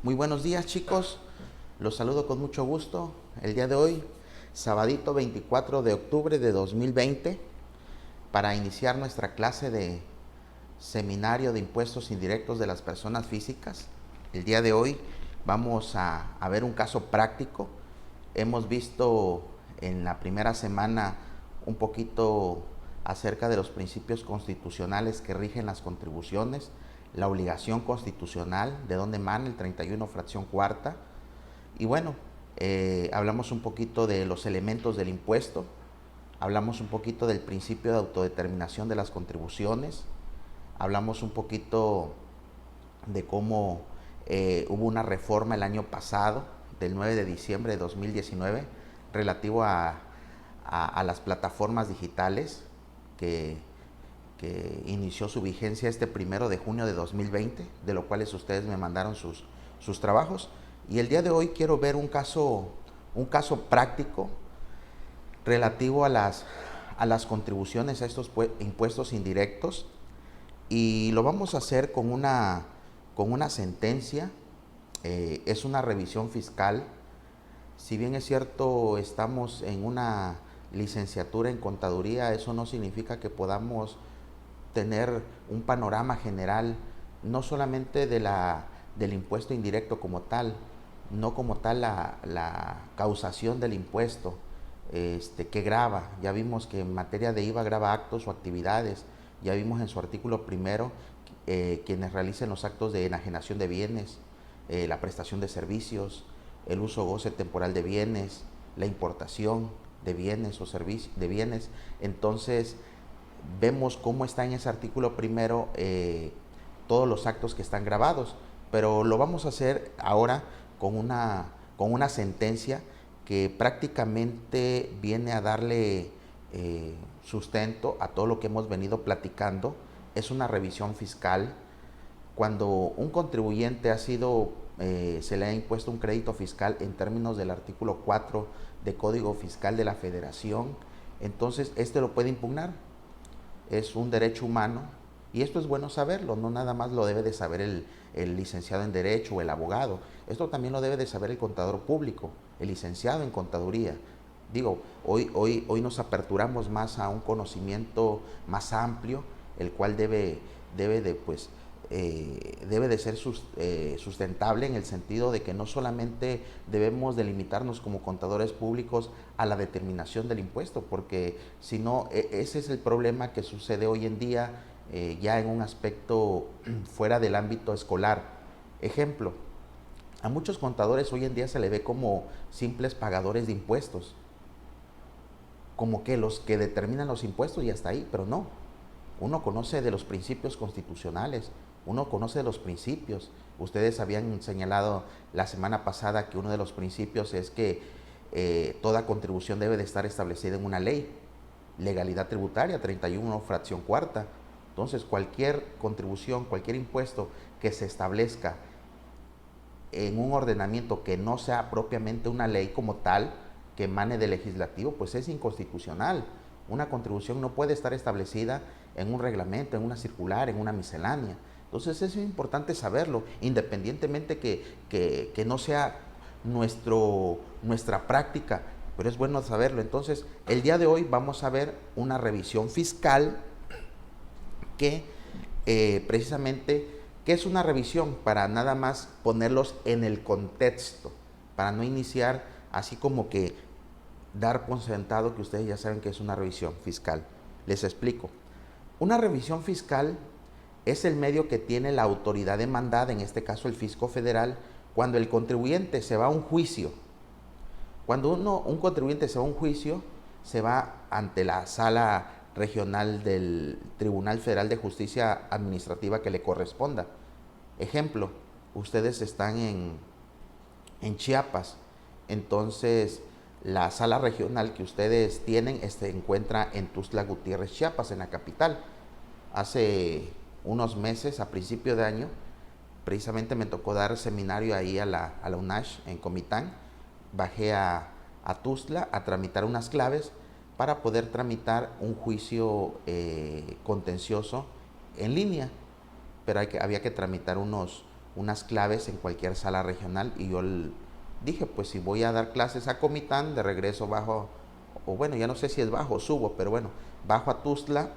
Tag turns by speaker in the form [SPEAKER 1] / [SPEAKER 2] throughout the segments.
[SPEAKER 1] Muy buenos días, chicos, los saludo con mucho gusto. El día de hoy, sabadito 24 de octubre de 2020, para iniciar nuestra clase de seminario de impuestos indirectos de las personas físicas. El día de hoy vamos a ver un caso práctico. Hemos visto en la primera semana un poquito acerca de los principios constitucionales que rigen las contribuciones, la obligación constitucional, de dónde emana el 31 fracción cuarta. Y bueno, hablamos un poquito de los elementos del impuesto, hablamos un poquito del principio de autodeterminación de las contribuciones, hablamos un poquito de cómo hubo una reforma el año pasado, del 9 de diciembre de 2019, relativo a las plataformas digitales, que inició su vigencia este 1 de junio de 2020, de lo cuales ustedes me mandaron sus trabajos. Y el día de hoy quiero ver un caso práctico relativo a las contribuciones a estos impuestos indirectos, y lo vamos a hacer con una sentencia. Es una revisión fiscal. Si bien es cierto, estamos en una licenciatura en contaduría, eso no significa que podamos tener un panorama general, no solamente del impuesto indirecto como tal, no como tal la causación del impuesto que grava. Ya vimos que en materia de IVA grava actos o actividades. Ya vimos en su artículo primero quienes realicen los actos de enajenación de bienes, la prestación de servicios, el uso o goce temporal de bienes, la importación de bienes o servicios de bienes. Entonces vemos cómo está en ese artículo primero todos los actos que están grabados, pero lo vamos a hacer ahora con una sentencia que prácticamente viene a darle sustento a todo lo que hemos venido platicando. Es una revisión fiscal. Cuando un contribuyente se le ha impuesto un crédito fiscal en términos del artículo 4 de Código Fiscal de la Federación, entonces este lo puede impugnar. Es un derecho humano, y esto es bueno saberlo. No nada más lo debe de saber el licenciado en Derecho o el abogado, esto también lo debe de saber el contador público, el licenciado en contaduría. Digo, hoy nos aperturamos más a un conocimiento más amplio, el cual debe de ser sustentable, en el sentido de que no solamente debemos delimitarnos como contadores públicos a la determinación del impuesto, porque si no, ese es el problema que sucede hoy en día, ya en un aspecto fuera del ámbito escolar. Ejemplo, a muchos contadores hoy en día se le ve como simples pagadores de impuestos, como que los que determinan los impuestos y hasta ahí, pero no. Uno conoce de los principios constitucionales, uno conoce de los principios. Ustedes habían señalado la semana pasada que uno de los principios es que toda contribución debe de estar establecida en una ley, legalidad tributaria 31 fracción cuarta. Entonces, cualquier contribución, cualquier impuesto que se establezca en un ordenamiento que no sea propiamente una ley como tal, que emane del legislativo, pues es inconstitucional. Una contribución no puede estar establecida en un reglamento, en una circular, en una miscelánea. Entonces es importante saberlo, independientemente que no sea nuestra práctica, pero es bueno saberlo. Entonces, el día de hoy vamos a ver una revisión fiscal que precisamente, ¿qué es una revisión? Para nada más ponerlos en el contexto, para no iniciar así como que dar por sentado que ustedes ya saben que es una revisión fiscal. Les explico. Una revisión fiscal es el medio que tiene la autoridad demandada, en este caso el fisco federal, cuando el contribuyente se va a un juicio. Cuando un contribuyente se va a un juicio, se va ante la sala regional del Tribunal Federal de Justicia Administrativa que le corresponda. Ejemplo, ustedes están en Chiapas, entonces la sala regional que ustedes tienen se encuentra en Tuxtla Gutiérrez, Chiapas, en la capital. Hace unos meses, a principio de año, precisamente me tocó dar seminario ahí a la UNACH en Comitán. Bajé a Tuxtla a tramitar unas claves para poder tramitar un juicio contencioso en línea, pero había que tramitar unas claves en cualquier sala regional, y yo dije, pues si voy a dar clases a Comitán, de regreso bajo, o bueno, ya no sé si es bajo o subo, pero bueno, bajo a Tuxtla,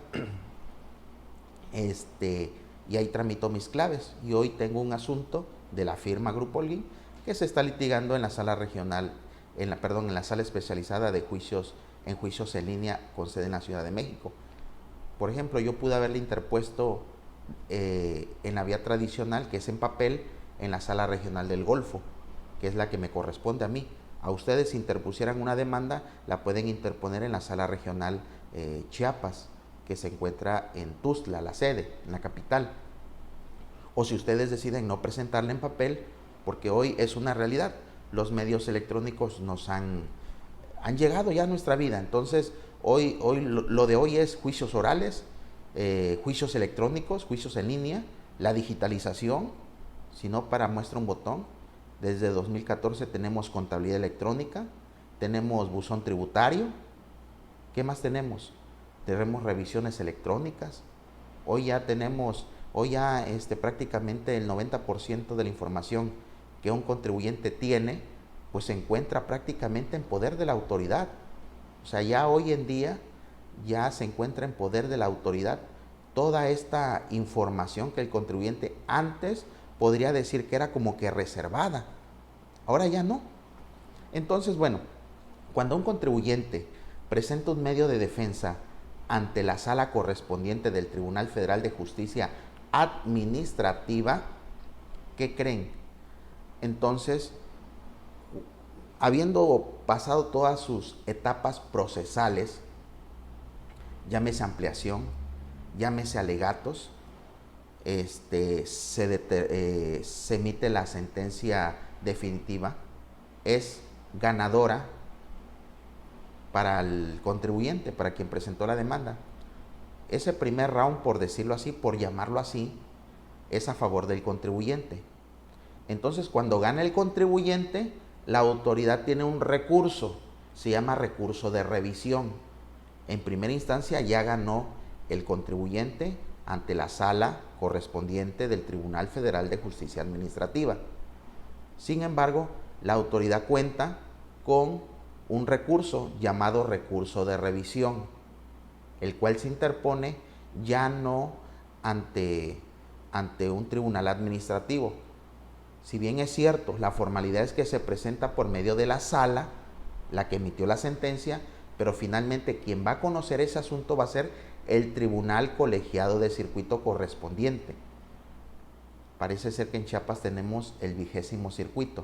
[SPEAKER 1] y ahí tramito mis claves. Y hoy tengo un asunto de la firma Grupo Holguín que se está litigando en la sala regional, en la sala especializada de juicios, en juicios en línea con sede en la Ciudad de México. Por ejemplo, yo pude haberle interpuesto en la vía tradicional, que es en papel, en la sala regional del Golfo, que es la que me corresponde a mí. A ustedes, si interpusieran una demanda, la pueden interponer en la sala regional Chiapas, que se encuentra en Tuxtla, la sede, en la capital. O si ustedes deciden no presentarla en papel, porque hoy es una realidad, los medios electrónicos nos han llegado ya a nuestra vida. Entonces, hoy lo de hoy es juicios orales, juicios electrónicos, juicios en línea, la digitalización. Si no, para muestra un botón. Desde 2014 tenemos contabilidad electrónica, tenemos buzón tributario. ¿Qué más tenemos? Tenemos revisiones electrónicas. Hoy ya prácticamente el 90% de la información que un contribuyente tiene, pues se encuentra prácticamente en poder de la autoridad. O sea, ya hoy en día ya se encuentra en poder de la autoridad toda esta información que el contribuyente antes podría decir que era como que reservada. Ahora ya no. Entonces, bueno, cuando un contribuyente presenta un medio de defensa ante la sala correspondiente del Tribunal Federal de Justicia Administrativa, ¿qué creen? Entonces, habiendo pasado todas sus etapas procesales, llámese ampliación, llámese alegatos, se emite la sentencia definitiva, es ganadora para el contribuyente, para quien presentó la demanda. Ese primer round, por decirlo así, por llamarlo así, es a favor del contribuyente. Entonces, cuando gana el contribuyente, la autoridad tiene un recurso, se llama recurso de revisión. En primera instancia ya ganó el contribuyente ante la sala correspondiente del Tribunal Federal de Justicia Administrativa. Sin embargo, la autoridad cuenta con un recurso llamado recurso de revisión, el cual se interpone ya no ante un tribunal administrativo. Si bien es cierto, la formalidad es que se presenta por medio de la sala, la que emitió la sentencia, pero finalmente quien va a conocer ese asunto va a ser el tribunal colegiado de circuito correspondiente. Parece ser que en Chiapas tenemos el 20º circuito,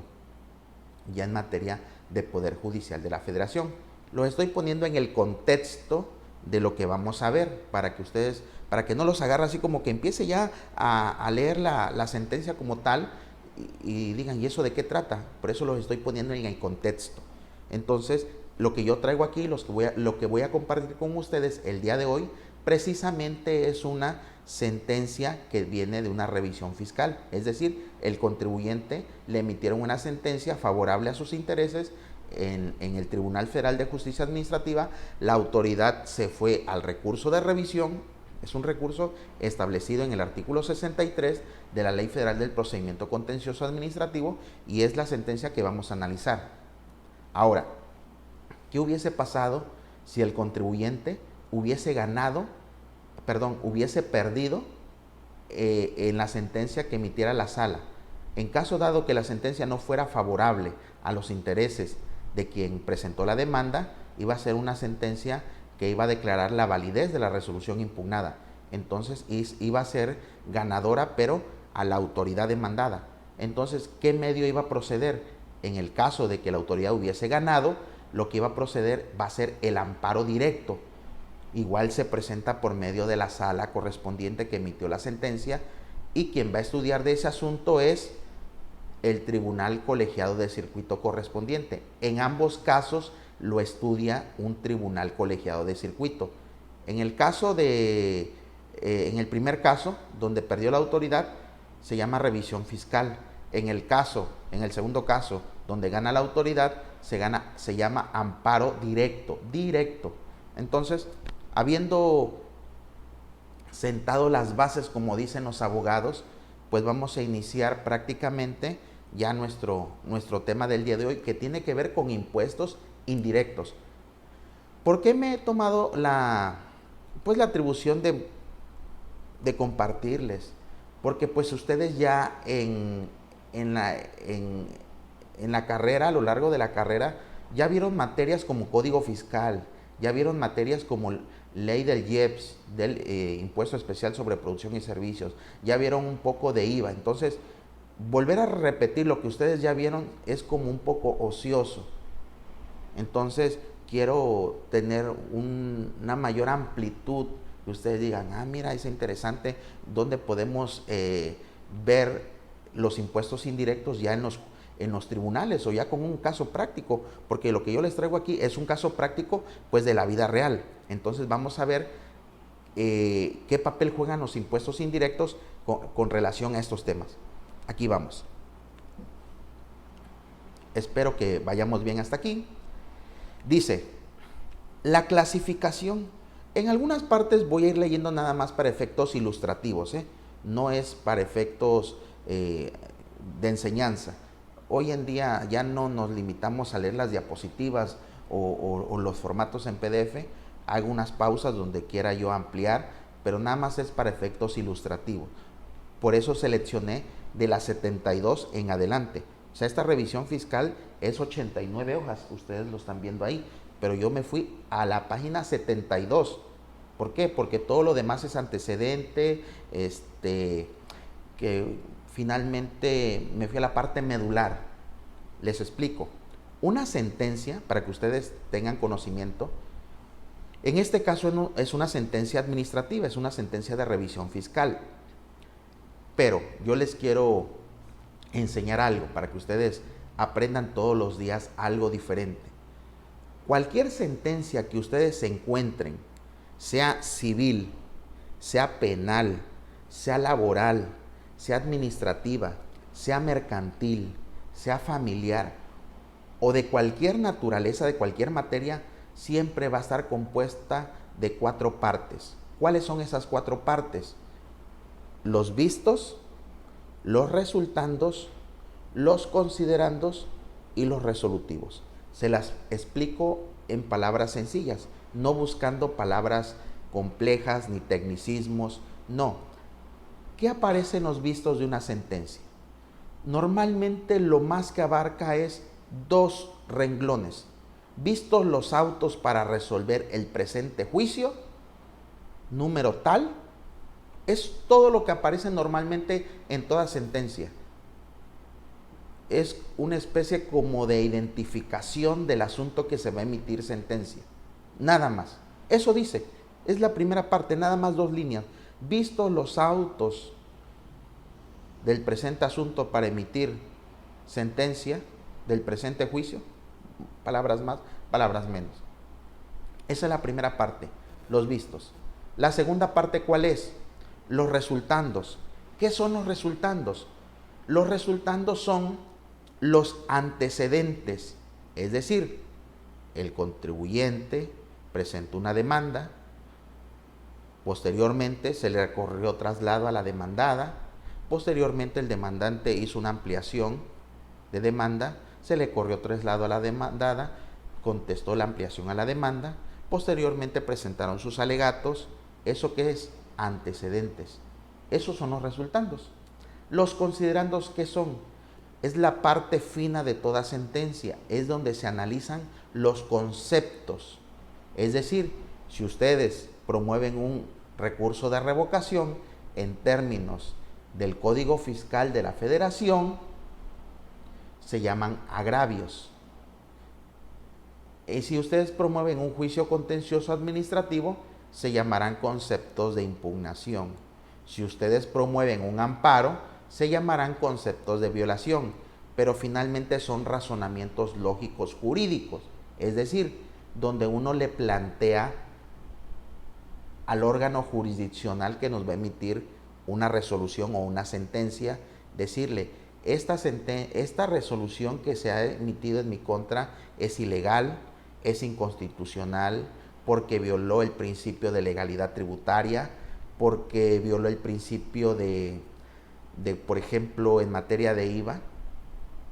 [SPEAKER 1] ya en materia de Poder Judicial de la Federación. Lo estoy poniendo en el contexto de lo que vamos a ver, para que no los agarre así como que empiece ya a leer la sentencia como tal y digan, ¿y eso de qué trata? Por eso los estoy poniendo en el contexto. Entonces, lo que yo traigo aquí, lo que voy a compartir con ustedes el día de hoy, precisamente es una sentencia que viene de una revisión fiscal. Es decir, el contribuyente le emitieron una sentencia favorable a sus intereses en el Tribunal Federal de Justicia Administrativa. La autoridad se fue al recurso de revisión. Es un recurso establecido en el artículo 63 de la Ley Federal del Procedimiento Contencioso Administrativo, y es la sentencia que vamos a analizar. Ahora, ¿qué hubiese pasado si el contribuyente hubiese perdido en la sentencia que emitiera la sala? En caso dado que la sentencia no fuera favorable a los intereses de quien presentó la demanda, iba a ser una sentencia que iba a declarar la validez de la resolución impugnada. Entonces iba a ser ganadora, pero a la autoridad demandada. Entonces, ¿qué medio iba a proceder? En el caso de que la autoridad hubiese ganado, lo que iba a proceder va a ser el amparo directo. Igual se presenta por medio de la sala correspondiente que emitió la sentencia, y quien va a estudiar de ese asunto es el tribunal colegiado de circuito correspondiente. En ambos casos lo estudia un tribunal colegiado de circuito. En el primer caso, donde perdió la autoridad, se llama revisión fiscal. En el segundo caso, donde gana la autoridad, se llama amparo directo. Entonces, habiendo sentado las bases, como dicen los abogados, pues vamos a iniciar prácticamente ya nuestro tema del día de hoy, que tiene que ver con impuestos indirectos. ¿Por qué me he tomado la atribución de compartirles? Porque pues ustedes ya en la carrera, a lo largo de la carrera, ya vieron materias como código fiscal, ya vieron materias como ley del IEPS, del Impuesto Especial sobre Producción y Servicios, ya vieron un poco de IVA. Entonces, volver a repetir lo que ustedes ya vieron es como un poco ocioso. Entonces, quiero tener una mayor amplitud, que ustedes digan, mira, es interesante, donde podemos ver los impuestos indirectos ya en los tribunales o ya con un caso práctico, porque lo que yo les traigo aquí es un caso práctico pues de la vida real. Entonces vamos a ver qué papel juegan los impuestos indirectos con relación a estos temas. Aquí vamos. Espero que vayamos bien hasta aquí. Dice, la clasificación. En algunas partes voy a ir leyendo nada más para efectos ilustrativos, no es para efectos de enseñanza. Hoy en día ya no nos limitamos a leer las diapositivas o los formatos en PDF. Hago unas pausas donde quiera yo ampliar, pero nada más es para efectos ilustrativos. Por eso seleccioné de las 72 en adelante. O sea, esta revisión fiscal es 89 hojas, ustedes lo están viendo ahí, pero yo me fui a la página 72. ¿Por qué? Porque todo lo demás es antecedente, que finalmente me fui a la parte medular. Les explico. Una sentencia, para que ustedes tengan conocimiento, en este caso no, es una sentencia administrativa, es una sentencia de revisión fiscal. Pero yo les quiero enseñar algo para que ustedes aprendan todos los días algo diferente. Cualquier sentencia que ustedes se encuentren, sea civil, sea penal, sea laboral, sea administrativa, sea mercantil, sea familiar o de cualquier naturaleza, de cualquier materia, siempre va a estar compuesta de 4 partes. ¿Cuáles son esas 4 partes? Los vistos, los resultandos, los considerandos y los resolutivos. Se las explico en palabras sencillas, no buscando palabras complejas ni tecnicismos, no. ¿Qué aparece en los vistos de una sentencia? Normalmente lo más que abarca es 2 renglones. Vistos los autos para resolver el presente juicio, número tal, es todo lo que aparece normalmente en toda sentencia. Es una especie como de identificación del asunto que se va a emitir sentencia. Nada más. Eso dice, es la primera parte, nada más 2 líneas. Vistos los autos del presente asunto para emitir sentencia del presente juicio, palabras más, palabras menos. Esa es la primera parte, los vistos. La segunda parte, ¿cuál es? Los resultandos. ¿Qué son los resultandos? Los resultandos son los antecedentes, es decir, el contribuyente presentó una demanda, posteriormente se le recorrió traslado a la demandada, posteriormente el demandante hizo una ampliación de demanda, se le corrió traslado a la demandada, contestó la ampliación a la demanda, posteriormente presentaron sus alegatos. ¿Eso qué es? Antecedentes. Esos son los resultandos. Los considerandos, ¿qué son? Es la parte fina de toda sentencia, es donde se analizan los conceptos. Es decir, si ustedes promueven un recurso de revocación en términos del Código Fiscal de la Federación, se llaman agravios. Y si ustedes promueven un juicio contencioso administrativo, se llamarán conceptos de impugnación. Si ustedes promueven un amparo, se llamarán conceptos de violación, pero finalmente son razonamientos lógicos jurídicos, es decir, donde uno le plantea al órgano jurisdiccional que nos va a emitir una resolución o una sentencia, decirle, esta resolución que se ha emitido en mi contra es ilegal, es inconstitucional, porque violó el principio de legalidad tributaria, porque violó el principio de por ejemplo, en materia de IVA,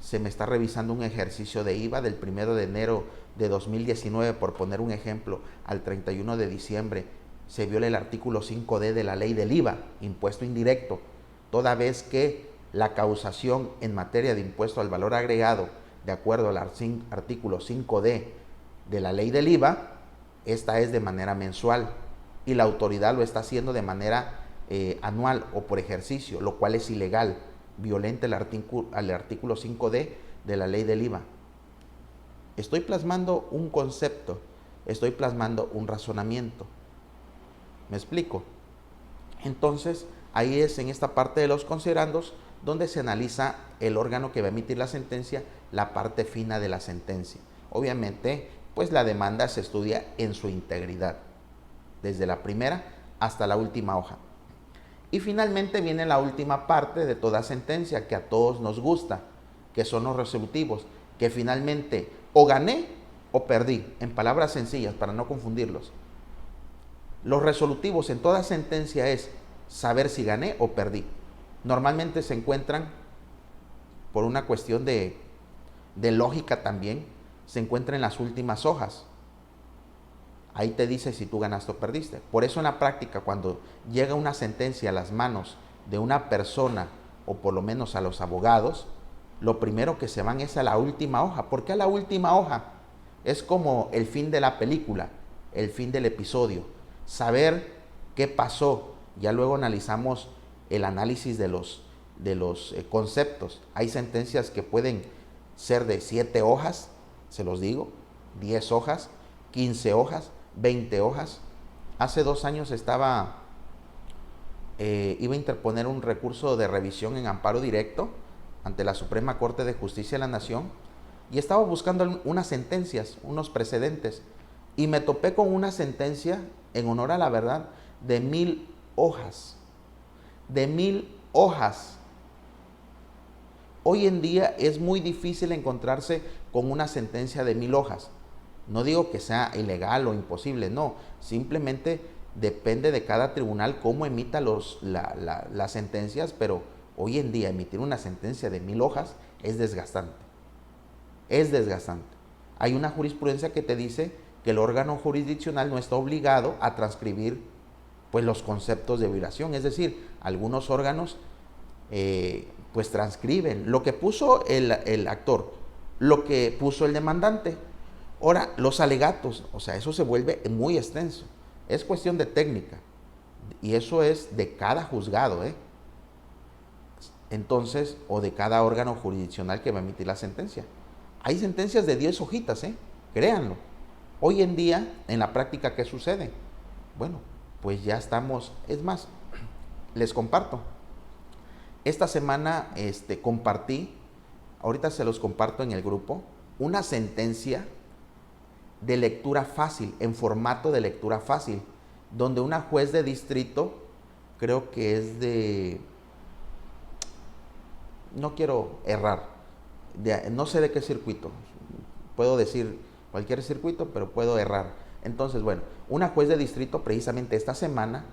[SPEAKER 1] se me está revisando un ejercicio de IVA del 1 de enero de 2019, por poner un ejemplo, al 31 de diciembre, se viola el artículo 5D de la ley del IVA, impuesto indirecto, toda vez que la causación en materia de impuesto al valor agregado, de acuerdo al artículo 5D de la ley del IVA, esta es de manera mensual y la autoridad lo está haciendo de manera anual o por ejercicio, lo cual es ilegal, violenta al artículo 5D de la ley del IVA. Estoy plasmando un concepto, estoy plasmando un razonamiento. ¿Me explico? Entonces, ahí es en esta parte de los considerandos donde se analiza el órgano que va a emitir la sentencia, la parte fina de la sentencia. Obviamente, pues la demanda se estudia en su integridad, desde la primera hasta la última hoja. Y finalmente viene la última parte de toda sentencia que a todos nos gusta, que son los resolutivos, que finalmente o gané o perdí, en palabras sencillas para no confundirlos. Los resolutivos en toda sentencia es saber si gané o perdí. Normalmente se encuentran, por una cuestión de lógica también, se encuentran en las últimas hojas. Ahí te dice si tú ganaste o perdiste. Por eso en la práctica, cuando llega una sentencia a las manos de una persona, o por lo menos a los abogados, lo primero que se van es a la última hoja. ¿Por qué a la última hoja? Es como el fin de la película, el fin del episodio. Saber qué pasó. Ya luego analizamos el análisis de los conceptos. Hay sentencias que pueden ser de 7 hojas, se los digo, 10 hojas, 15 hojas, 20 hojas. Hace 2 años iba a interponer un recurso de revisión en amparo directo ante la Suprema Corte de Justicia de la Nación y estaba buscando unas sentencias, unos precedentes, y me topé con una sentencia, en honor a la verdad, de 1000 hojas. De 1000 hojas. Hoy en día es muy difícil encontrarse con una sentencia de 1000 hojas. No digo que sea ilegal o imposible, no. Simplemente depende de cada tribunal cómo emita las sentencias, pero hoy en día emitir una sentencia de 1000 hojas es desgastante. Es desgastante. Hay una jurisprudencia que te dice que el órgano jurisdiccional no está obligado a transcribir pues los conceptos de violación. Es decir, algunos órganos pues transcriben lo que puso el actor, lo que puso el demandante. Ahora, los alegatos, o sea, eso se vuelve muy extenso. Es cuestión de técnica. Y eso es de cada juzgado, Entonces, o de cada órgano jurisdiccional que va a emitir la sentencia. Hay sentencias de 10 hojitas, créanlo. Hoy en día, en la práctica, ¿qué sucede? Bueno, pues ya estamos, es más, les comparto. Esta semana compartí, ahorita se los comparto en el grupo, una sentencia de lectura fácil, en formato de lectura fácil, donde una juez de distrito, creo que es no quiero errar, no sé de qué circuito, puedo decir cualquier circuito, pero puedo errar. Entonces, bueno, una juez de distrito precisamente esta semana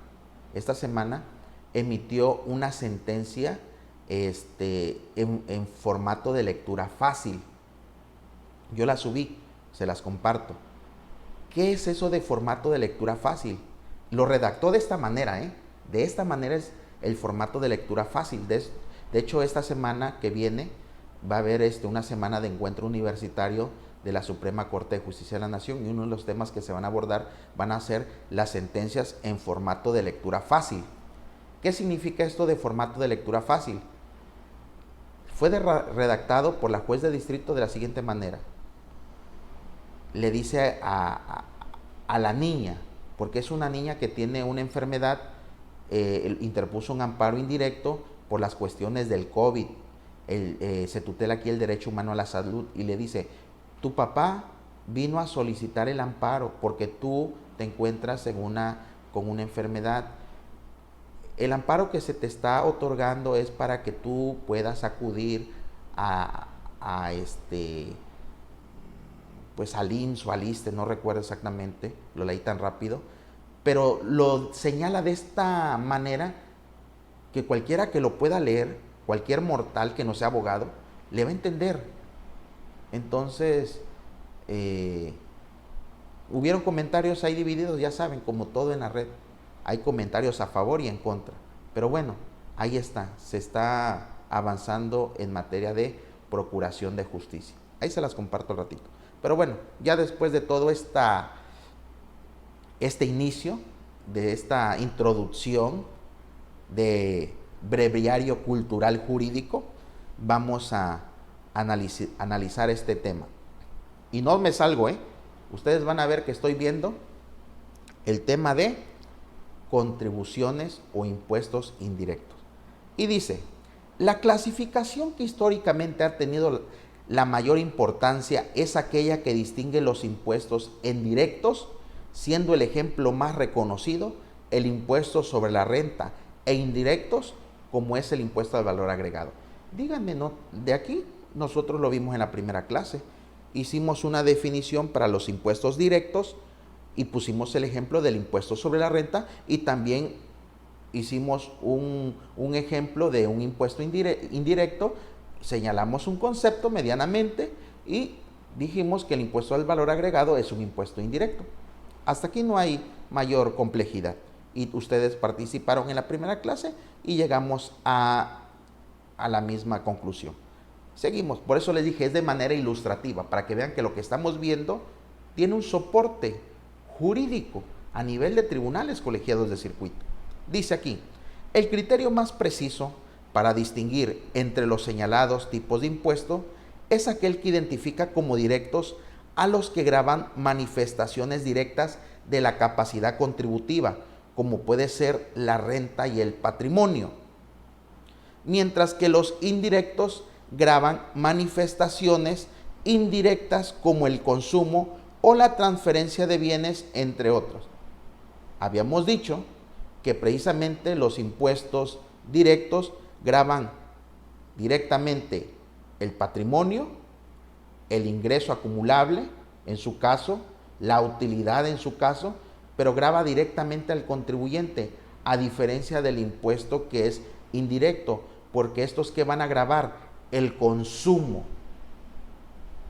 [SPEAKER 1] emitió una sentencia en formato de lectura fácil. Yo la subí, se las comparto. ¿Qué es eso de formato de lectura fácil? Lo redactó de esta manera, De esta manera es el formato de lectura fácil. De hecho, esta semana que viene va a haber una semana de encuentro universitario de la Suprema Corte de Justicia de la Nación y uno de los temas que se van a abordar van a ser las sentencias en formato de lectura fácil. ¿Qué significa esto de formato de lectura fácil? Fue redactado por la juez de distrito de la siguiente manera. Le dice a la niña, porque es una niña que tiene una enfermedad, interpuso un amparo indirecto por las cuestiones del COVID, se tutela aquí el derecho humano a la salud, y le dice, tu papá vino a solicitar el amparo porque tú te encuentras con una enfermedad. El amparo que se te está otorgando es para que tú puedas acudir pues al IMSS o al ISSSTE, no recuerdo exactamente, lo leí tan rápido, pero lo señala de esta manera que cualquiera que lo pueda leer, cualquier mortal que no sea abogado, le va a entender. Entonces, hubieron comentarios ahí divididos, ya saben, como todo en la red. Hay comentarios a favor y en contra. Pero bueno, ahí está, se está avanzando en materia de procuración de justicia. Ahí se las comparto al ratito. Pero bueno, ya después de todo este inicio, de esta introducción de breviario cultural jurídico, vamos a analizar este tema. Y no me salgo, ustedes van a ver que estoy viendo el tema de contribuciones o impuestos indirectos. Y dice, la clasificación que históricamente ha tenido la mayor importancia es aquella que distingue los impuestos indirectos, siendo el ejemplo más reconocido el impuesto sobre la renta, e indirectos como es el impuesto al valor agregado. Díganme, ¿no? De aquí nosotros lo vimos en la primera clase. Hicimos una definición para los impuestos directos y pusimos el ejemplo del impuesto sobre la renta, y también hicimos un ejemplo de un impuesto indirecto, señalamos un concepto medianamente y dijimos que el impuesto al valor agregado es un impuesto indirecto. Hasta aquí no hay mayor complejidad. Y ustedes participaron en la primera clase y llegamos a la misma conclusión. Seguimos, por eso les dije, es de manera ilustrativa, para que vean que lo que estamos viendo tiene un soporte jurídico a nivel de tribunales colegiados de circuito. Dice aquí, el criterio más preciso para distinguir entre los señalados tipos de impuesto es aquel que identifica como directos a los que gravan manifestaciones directas de la capacidad contributiva, como puede ser la renta y el patrimonio, mientras que los indirectos gravan manifestaciones indirectas como el consumo o la transferencia de bienes, entre otros. Habíamos dicho que precisamente los impuestos directos gravan directamente el patrimonio, el ingreso acumulable, en su caso, la utilidad en su caso, pero grava directamente al contribuyente, a diferencia del impuesto que es indirecto, porque estos que van a gravar el consumo,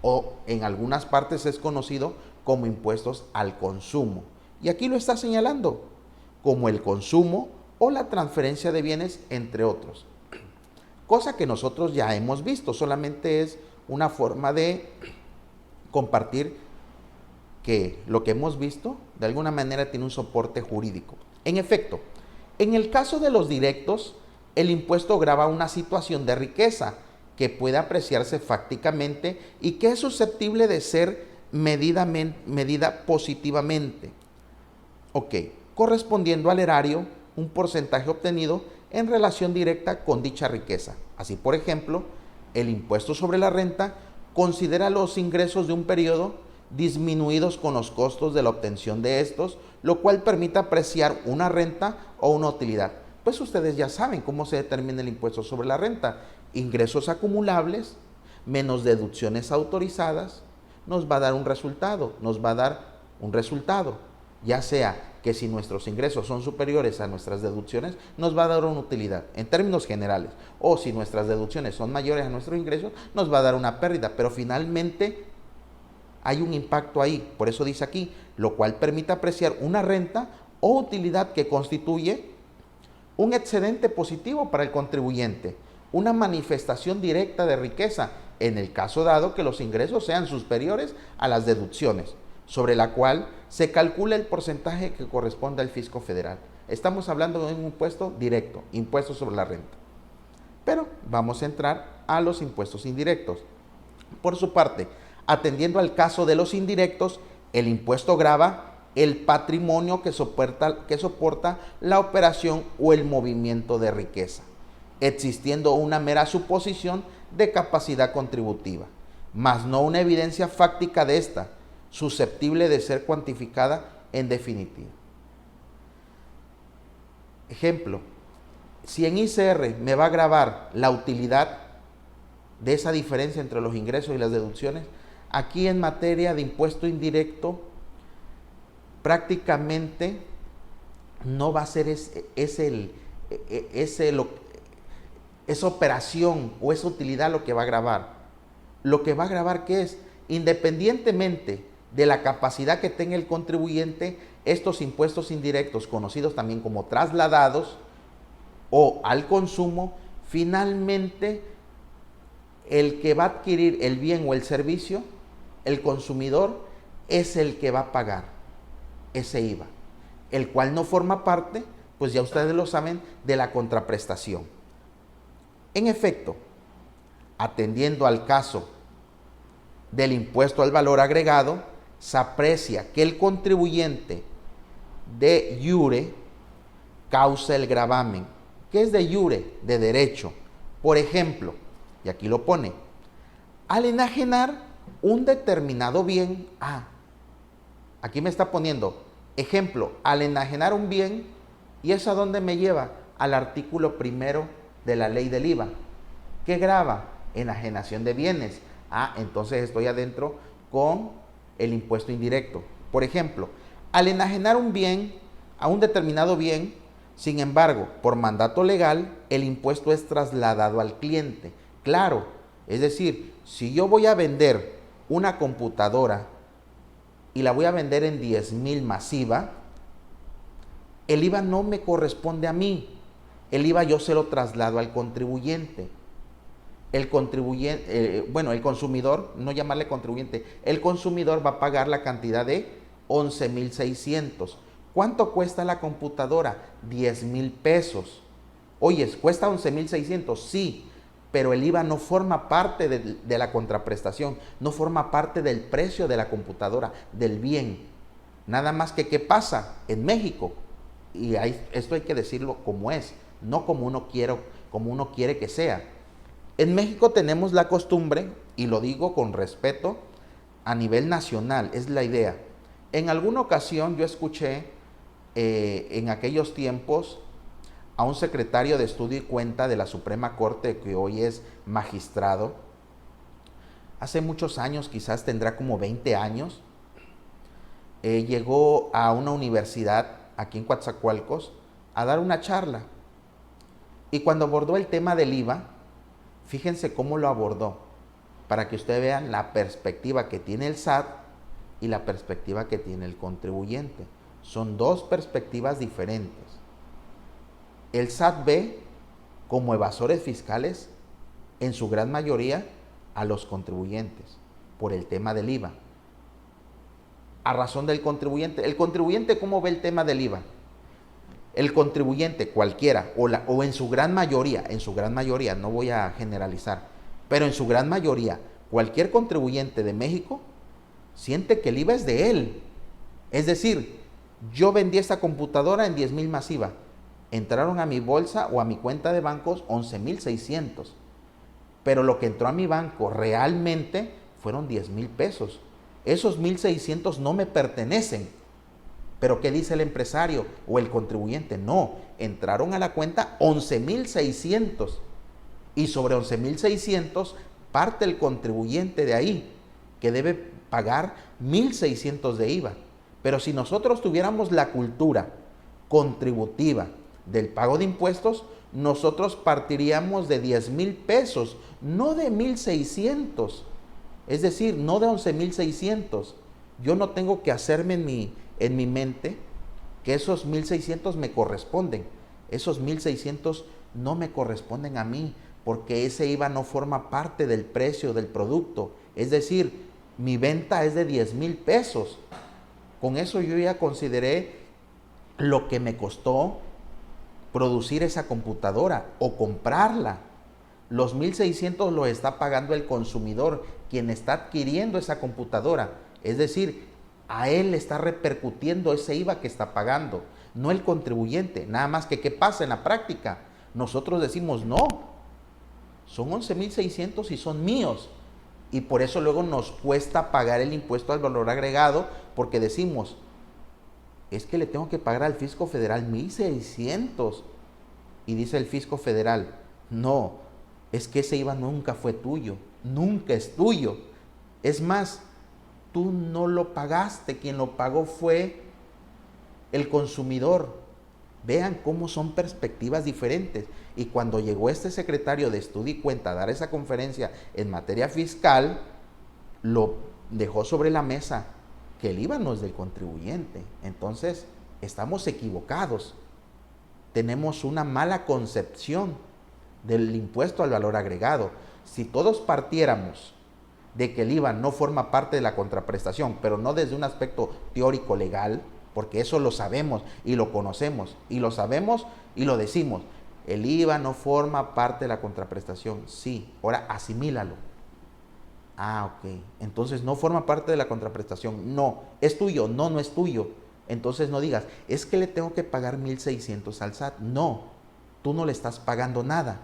[SPEAKER 1] o en algunas partes es conocido como impuestos al consumo. Y aquí lo está señalando, como el consumo o la transferencia de bienes, entre otros. Cosa que nosotros ya hemos visto, solamente es una forma de compartir que lo que hemos visto de alguna manera tiene un soporte jurídico. En efecto, en el caso de los directos, el impuesto grava una situación de riqueza que puede apreciarse fácticamente y que es susceptible de ser medida positivamente. Ok, correspondiendo al erario, un porcentaje obtenido en relación directa con dicha riqueza. Así, por ejemplo, el impuesto sobre la renta considera los ingresos de un periodo disminuidos con los costos de la obtención de estos, lo cual permite apreciar una renta o una utilidad. Pues ustedes ya saben cómo se determina el impuesto sobre la renta. Ingresos acumulables menos deducciones autorizadas nos va a dar un resultado, ya sea que si nuestros ingresos son superiores a nuestras deducciones, nos va a dar una utilidad en términos generales, o si nuestras deducciones son mayores a nuestros ingresos, nos va a dar una pérdida, pero finalmente hay un impacto ahí. Por eso dice aquí, lo cual permite apreciar una renta o utilidad que constituye un excedente positivo para el contribuyente, una manifestación directa de riqueza, en el caso dado que los ingresos sean superiores a las deducciones, sobre la cual se calcula el porcentaje que corresponde al fisco federal. Estamos hablando de un impuesto directo, impuesto sobre la renta. Pero vamos a entrar a los impuestos indirectos. Por su parte, atendiendo al caso de los indirectos, el impuesto grava el patrimonio que soporta la operación o el movimiento de riqueza, existiendo una mera suposición de capacidad contributiva, mas no una evidencia fáctica de esta, susceptible de ser cuantificada en definitiva. Ejemplo, si en ICR me va a gravar la utilidad de esa diferencia entre los ingresos y las deducciones, aquí en materia de impuesto indirecto, prácticamente no va a ser esa operación o esa utilidad lo que va a grabar. Lo que va a grabar, ¿qué es? Independientemente de la capacidad que tenga el contribuyente, estos impuestos indirectos, conocidos también como trasladados o al consumo, finalmente el que va a adquirir el bien o el servicio, el consumidor, es el que va a pagar ese IVA, el cual no forma parte, pues ya ustedes lo saben, de la contraprestación. En efecto, atendiendo al caso del impuesto al valor agregado, se aprecia que el contribuyente de iure causa el gravamen. ¿Qué es de iure? De derecho. Por ejemplo, y aquí lo pone, al enajenar un determinado bien, aquí me está poniendo, ejemplo, al enajenar un bien, ¿y eso a dónde me lleva? Al artículo primero de la ley del IVA. ¿Qué grava? Enajenación de bienes. Entonces estoy adentro con el impuesto indirecto. Por ejemplo, al enajenar un bien, a un determinado bien, sin embargo, por mandato legal, el impuesto es trasladado al cliente. Claro, es decir, si yo voy a vender una computadora y la voy a vender en 10,000 masiva, el IVA no me corresponde a mí. El IVA yo se lo traslado al contribuyente. El consumidor, no llamarle contribuyente, el consumidor va a pagar la cantidad de 11,600. ¿Cuánto cuesta la computadora? 10,000 pesos. Oye, ¿cuesta 11,600? Sí, pero el IVA no forma parte de la contraprestación, no forma parte del precio de la computadora, del bien. Nada más que, ¿qué pasa? En México, y esto hay que decirlo como es, no como uno quiere que sea. En México tenemos la costumbre, y lo digo con respeto, a nivel nacional, es la idea. En alguna ocasión yo escuché en aquellos tiempos a un secretario de Estudio y Cuenta de la Suprema Corte, que hoy es magistrado, hace muchos años, quizás tendrá como 20 años, llegó a una universidad aquí en Coatzacoalcos a dar una charla. Y cuando abordó el tema del IVA, fíjense cómo lo abordó, para que ustedes vean la perspectiva que tiene el SAT y la perspectiva que tiene el contribuyente. Son dos perspectivas diferentes. El SAT ve como evasores fiscales, en su gran mayoría, a los contribuyentes, por el tema del IVA. A razón del contribuyente. ¿El contribuyente cómo ve el tema del IVA? El contribuyente, cualquiera, o en su gran mayoría, no voy a generalizar, pero en su gran mayoría, cualquier contribuyente de México siente que el IVA es de él. Es decir, yo vendí esta computadora en 10,000 masiva, entraron a mi bolsa o a mi cuenta de bancos 11,600, pero lo que entró a mi banco realmente fueron 10,000 pesos. Esos 1,600 no me pertenecen. Pero ¿qué dice el empresario o el contribuyente? No, entraron a la cuenta 11,600 y sobre 11,600 parte el contribuyente de ahí, que debe pagar 1,600 de IVA. Pero si nosotros tuviéramos la cultura contributiva del pago de impuestos, nosotros partiríamos de 10,000 pesos, no de 1,600. Es decir, no de 11,600. Yo no tengo que hacerme en mi mente que esos 1,600 me corresponden. Esos 1,600 no me corresponden a mí, porque ese IVA no forma parte del precio del producto. Es decir, mi venta es de 10,000 pesos. Con eso yo ya consideré lo que me costó producir esa computadora o comprarla. Los 1,600 los está pagando el consumidor, quien está adquiriendo esa computadora. Es decir, a él le está repercutiendo ese IVA que está pagando, no el contribuyente. Nada más que, ¿qué pasa en la práctica? Nosotros decimos, no, son 11,600 y son míos. Y por eso luego nos cuesta pagar el impuesto al valor agregado, porque decimos, es que le tengo que pagar al fisco federal 1,600. Y dice el fisco federal, no, es que ese IVA nunca fue tuyo, nunca es tuyo. Es más, tú no lo pagaste, quien lo pagó fue el consumidor. Vean cómo son perspectivas diferentes. Y cuando llegó este secretario de Estudio y Cuenta a dar esa conferencia en materia fiscal, lo dejó sobre la mesa que el IVA no es del contribuyente. Entonces, estamos equivocados. Tenemos una mala concepción del impuesto al valor agregado. Si todos partiéramos de que el IVA no forma parte de la contraprestación, pero no desde un aspecto teórico legal, porque eso lo sabemos y lo conocemos, y lo sabemos y lo decimos. El IVA no forma parte de la contraprestación. Sí, ahora asimílalo. Ah, ok. Entonces no forma parte de la contraprestación. No, es tuyo. No, no es tuyo. Entonces no digas, es que le tengo que pagar 1,600 al SAT. No, tú no le estás pagando nada.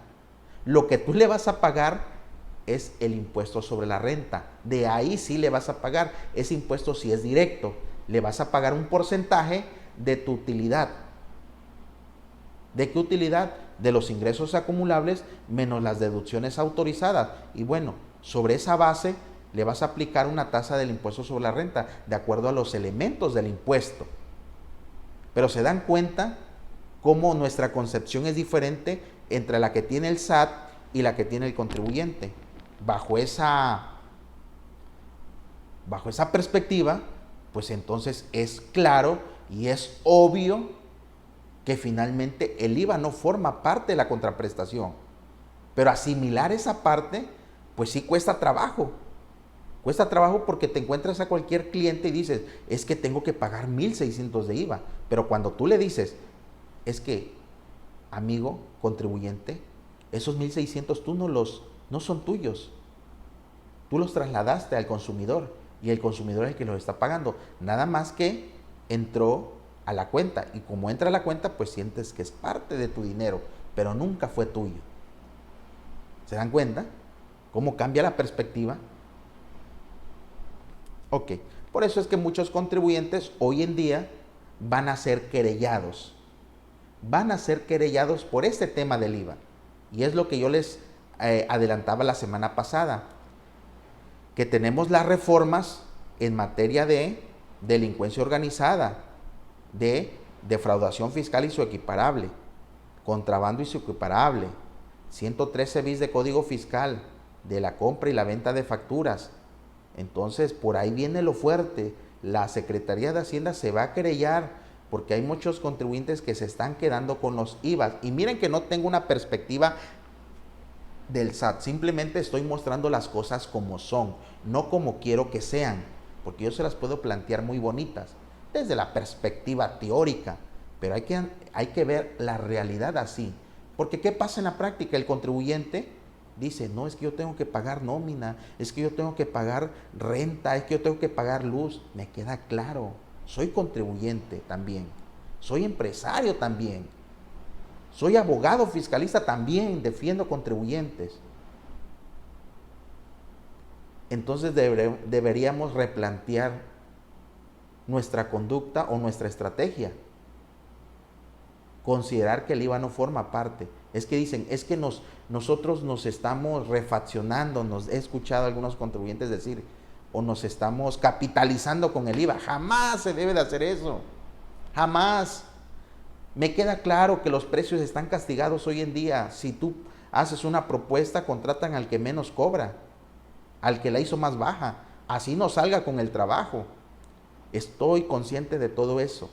[SPEAKER 1] Lo que tú le vas a pagar es el impuesto sobre la renta. De ahí sí le vas a pagar. Ese impuesto sí es directo. Le vas a pagar un porcentaje de tu utilidad. ¿De qué utilidad? De los ingresos acumulables menos las deducciones autorizadas. Y bueno, sobre esa base le vas a aplicar una tasa del impuesto sobre la renta de acuerdo a los elementos del impuesto. Pero se dan cuenta cómo nuestra concepción es diferente entre la que tiene el SAT y la que tiene el contribuyente. Bajo esa perspectiva, pues entonces es claro y es obvio que finalmente el IVA no forma parte de la contraprestación. Pero asimilar esa parte, pues sí cuesta trabajo. Cuesta trabajo porque te encuentras a cualquier cliente y dices, es que tengo que pagar 1,600 de IVA. Pero cuando tú le dices, es que, amigo contribuyente, esos 1,600 no son tuyos. Tú los trasladaste al consumidor y el consumidor es el que los está pagando. Nada más que entró a la cuenta y como entra a la cuenta, pues sientes que es parte de tu dinero, pero nunca fue tuyo. ¿Se dan cuenta? ¿Cómo cambia la perspectiva? Ok, por eso es que muchos contribuyentes hoy en día van a ser querellados. Van a ser querellados por este tema del IVA. Y es lo que yo les adelantaba la semana pasada, que tenemos las reformas en materia de delincuencia organizada, de defraudación fiscal y su equiparable, contrabando y su equiparable, 113 bis de Código Fiscal, de la compra y la venta de facturas. Entonces, por ahí viene lo fuerte. La Secretaría de Hacienda se va a querellar porque hay muchos contribuyentes que se están quedando con los IVAs. Y miren que no tengo una perspectiva del SAT, simplemente estoy mostrando las cosas como son, no como quiero que sean, porque yo se las puedo plantear muy bonitas desde la perspectiva teórica, pero hay que ver la realidad así, porque ¿qué pasa en la práctica? El contribuyente dice, no, es que yo tengo que pagar nómina, es que yo tengo que pagar renta, es que yo tengo que pagar luz. Me queda claro, soy contribuyente también, soy empresario también, soy abogado fiscalista también, defiendo contribuyentes. Entonces deberíamos replantear nuestra conducta o nuestra estrategia. Considerar que el IVA no forma parte. Es que dicen, es que nosotros nos estamos refaccionando, he escuchado a algunos contribuyentes decir, o nos estamos capitalizando con el IVA. Jamás se debe de hacer eso. Jamás. Me queda claro que los precios están castigados hoy en día. Si tú haces una propuesta, contratan al que menos cobra, al que la hizo más baja. Así no salga con el trabajo. Estoy consciente de todo eso.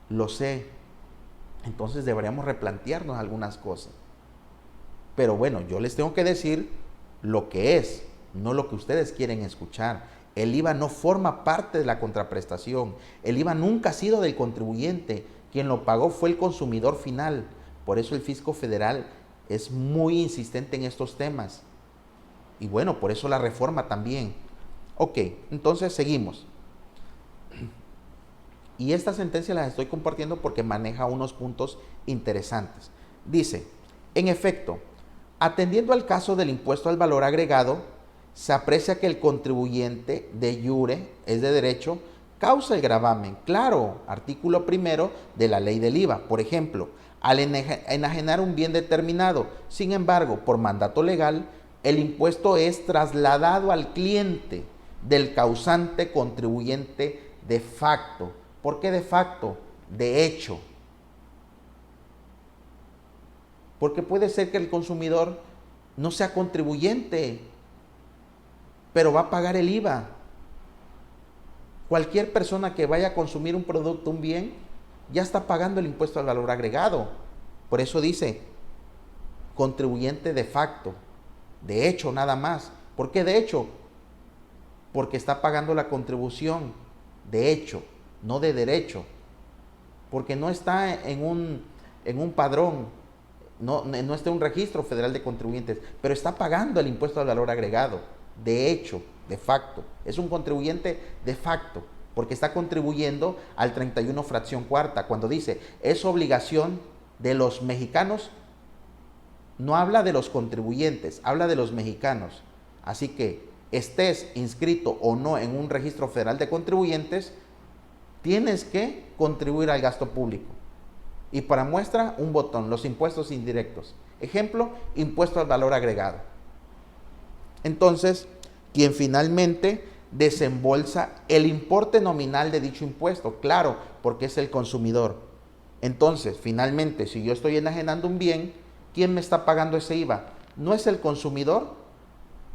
[SPEAKER 1] Lo sé. Entonces deberíamos replantearnos algunas cosas. Pero bueno, yo les tengo que decir lo que es, no lo que ustedes quieren escuchar. El IVA no forma parte de la contraprestación. El IVA nunca ha sido del contribuyente. Quien lo pagó fue el consumidor final. Por eso el Fisco Federal es muy insistente en estos temas. Y bueno, por eso la reforma también. Ok, entonces seguimos. Y esta sentencia la estoy compartiendo porque maneja unos puntos interesantes. Dice, en efecto, atendiendo al caso del impuesto al valor agregado, se aprecia que el contribuyente de iure, es de derecho, causa el gravamen. Claro, artículo 1 de la ley del IVA, por ejemplo, al enajenar un bien determinado. Sin embargo, por mandato legal, el impuesto es trasladado al cliente del causante contribuyente de facto. ¿Por qué de facto? de hecho. Porque puede ser que el consumidor no sea contribuyente, pero va a pagar el IVA. Cualquier persona que vaya a consumir un producto, un bien, ya está pagando el impuesto al valor agregado. Por eso dice, contribuyente de facto, de hecho nada más. ¿Por qué de hecho? Porque está pagando la contribución de hecho, no de derecho. Porque no está en un padrón, no está en un registro federal de contribuyentes, pero está pagando el impuesto al valor agregado, de hecho, de facto. Es un contribuyente de facto, porque está contribuyendo al 31 fracción cuarta. Cuando dice, es obligación de los mexicanos, no habla de los contribuyentes, habla de los mexicanos. Así que estés inscrito o no en un registro federal de contribuyentes, tienes que contribuir al gasto público. Y para muestra, un botón, los impuestos indirectos. Ejemplo, impuesto al valor agregado. Entonces, quien finalmente desembolsa el importe nominal de dicho impuesto, claro, porque es el consumidor. Entonces, finalmente, si yo estoy enajenando un bien, ¿quién me está pagando ese IVA? ¿No es el consumidor?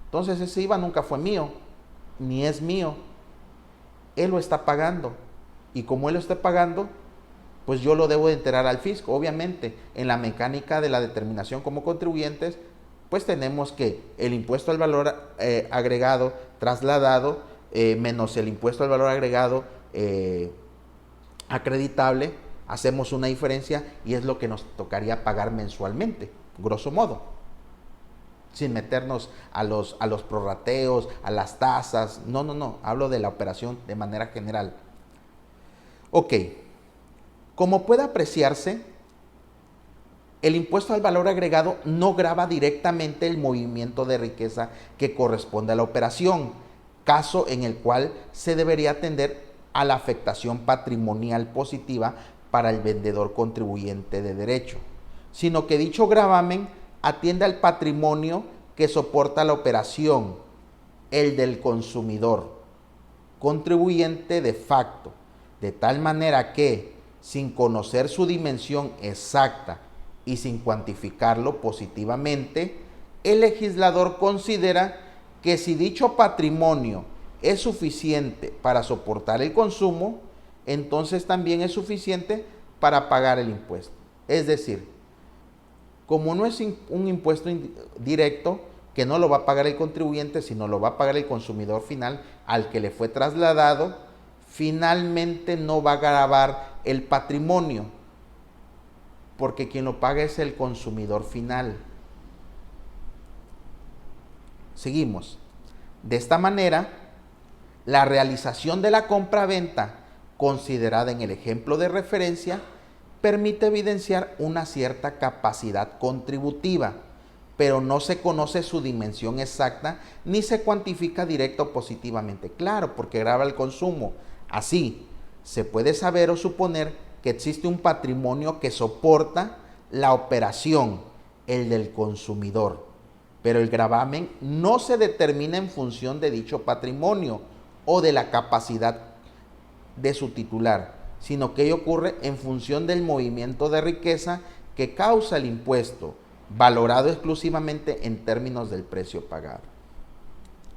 [SPEAKER 1] Entonces ese IVA nunca fue mío, ni es mío. Él lo está pagando. Y como él lo está pagando, pues yo lo debo de enterar al fisco. Obviamente, en la mecánica de la determinación como contribuyentes, pues tenemos que el impuesto al valor agregado trasladado menos el impuesto al valor agregado acreditable, hacemos una diferencia y es lo que nos tocaría pagar mensualmente, grosso modo, sin meternos a los prorrateos, a las tasas. No, hablo de la operación de manera general. Ok, como puede apreciarse, el impuesto al valor agregado no grava directamente el movimiento de riqueza que corresponde a la operación, caso en el cual se debería atender a la afectación patrimonial positiva para el vendedor contribuyente de derecho, sino que dicho gravamen atiende al patrimonio que soporta la operación, el del consumidor, contribuyente de facto, de tal manera que, sin conocer su dimensión exacta y sin cuantificarlo positivamente, el legislador considera que si dicho patrimonio es suficiente para soportar el consumo, entonces también es suficiente para pagar el impuesto. Es decir, como no es un impuesto directo, que no lo va a pagar el contribuyente, sino lo va a pagar el consumidor final al que le fue trasladado, finalmente no va a gravar el patrimonio, porque quien lo paga es el consumidor final. Seguimos. De esta manera, la realización de la compra-venta considerada en el ejemplo de referencia permite evidenciar una cierta capacidad contributiva, pero no se conoce su dimensión exacta ni se cuantifica directa o positivamente. Claro, porque grava el consumo. Así, se puede saber o suponer que existe un patrimonio que soporta la operación, el del consumidor, pero el gravamen no se determina en función de dicho patrimonio o de la capacidad de su titular, sino que ello ocurre en función del movimiento de riqueza que causa el impuesto, valorado exclusivamente en términos del precio pagado.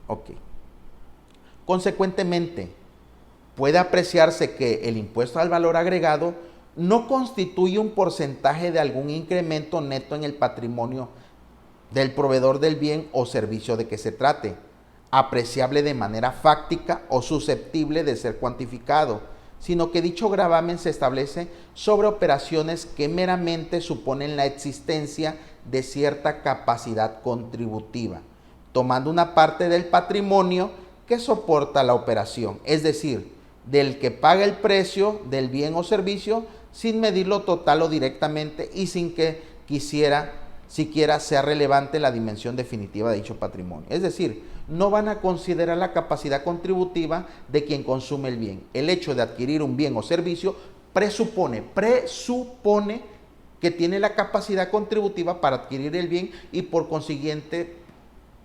[SPEAKER 1] Ok. Consecuentemente, puede apreciarse que el impuesto al valor agregado no constituye un porcentaje de algún incremento neto en el patrimonio del proveedor del bien o servicio de que se trate, apreciable de manera fáctica o susceptible de ser cuantificado, sino que dicho gravamen se establece sobre operaciones que meramente suponen la existencia de cierta capacidad contributiva, tomando una parte del patrimonio que soporta la operación, es decir, del que paga el precio del bien o servicio sin medirlo total o directamente y sin que siquiera sea relevante la dimensión definitiva de dicho patrimonio. Es decir, no van a considerar la capacidad contributiva de quien consume el bien. El hecho de adquirir un bien o servicio presupone que tiene la capacidad contributiva para adquirir el bien y por consiguiente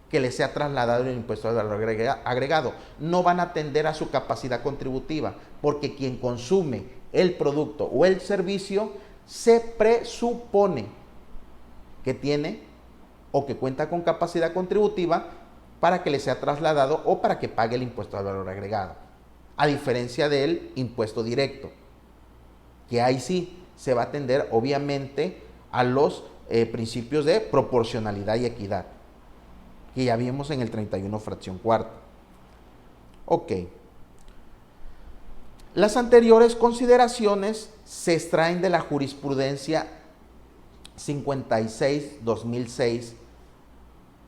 [SPEAKER 1] que le sea trasladado el impuesto al valor agregado. No van a atender a su capacidad contributiva, porque quien consume el producto o el servicio, se presupone que tiene o que cuenta con capacidad contributiva para que le sea trasladado o para que pague el impuesto al valor agregado. A diferencia del impuesto directo, que ahí sí se va a atender obviamente a los principios de proporcionalidad y equidad, que ya vimos en el 31 fracción cuarta. Ok. Las anteriores consideraciones se extraen de la jurisprudencia 56-2006.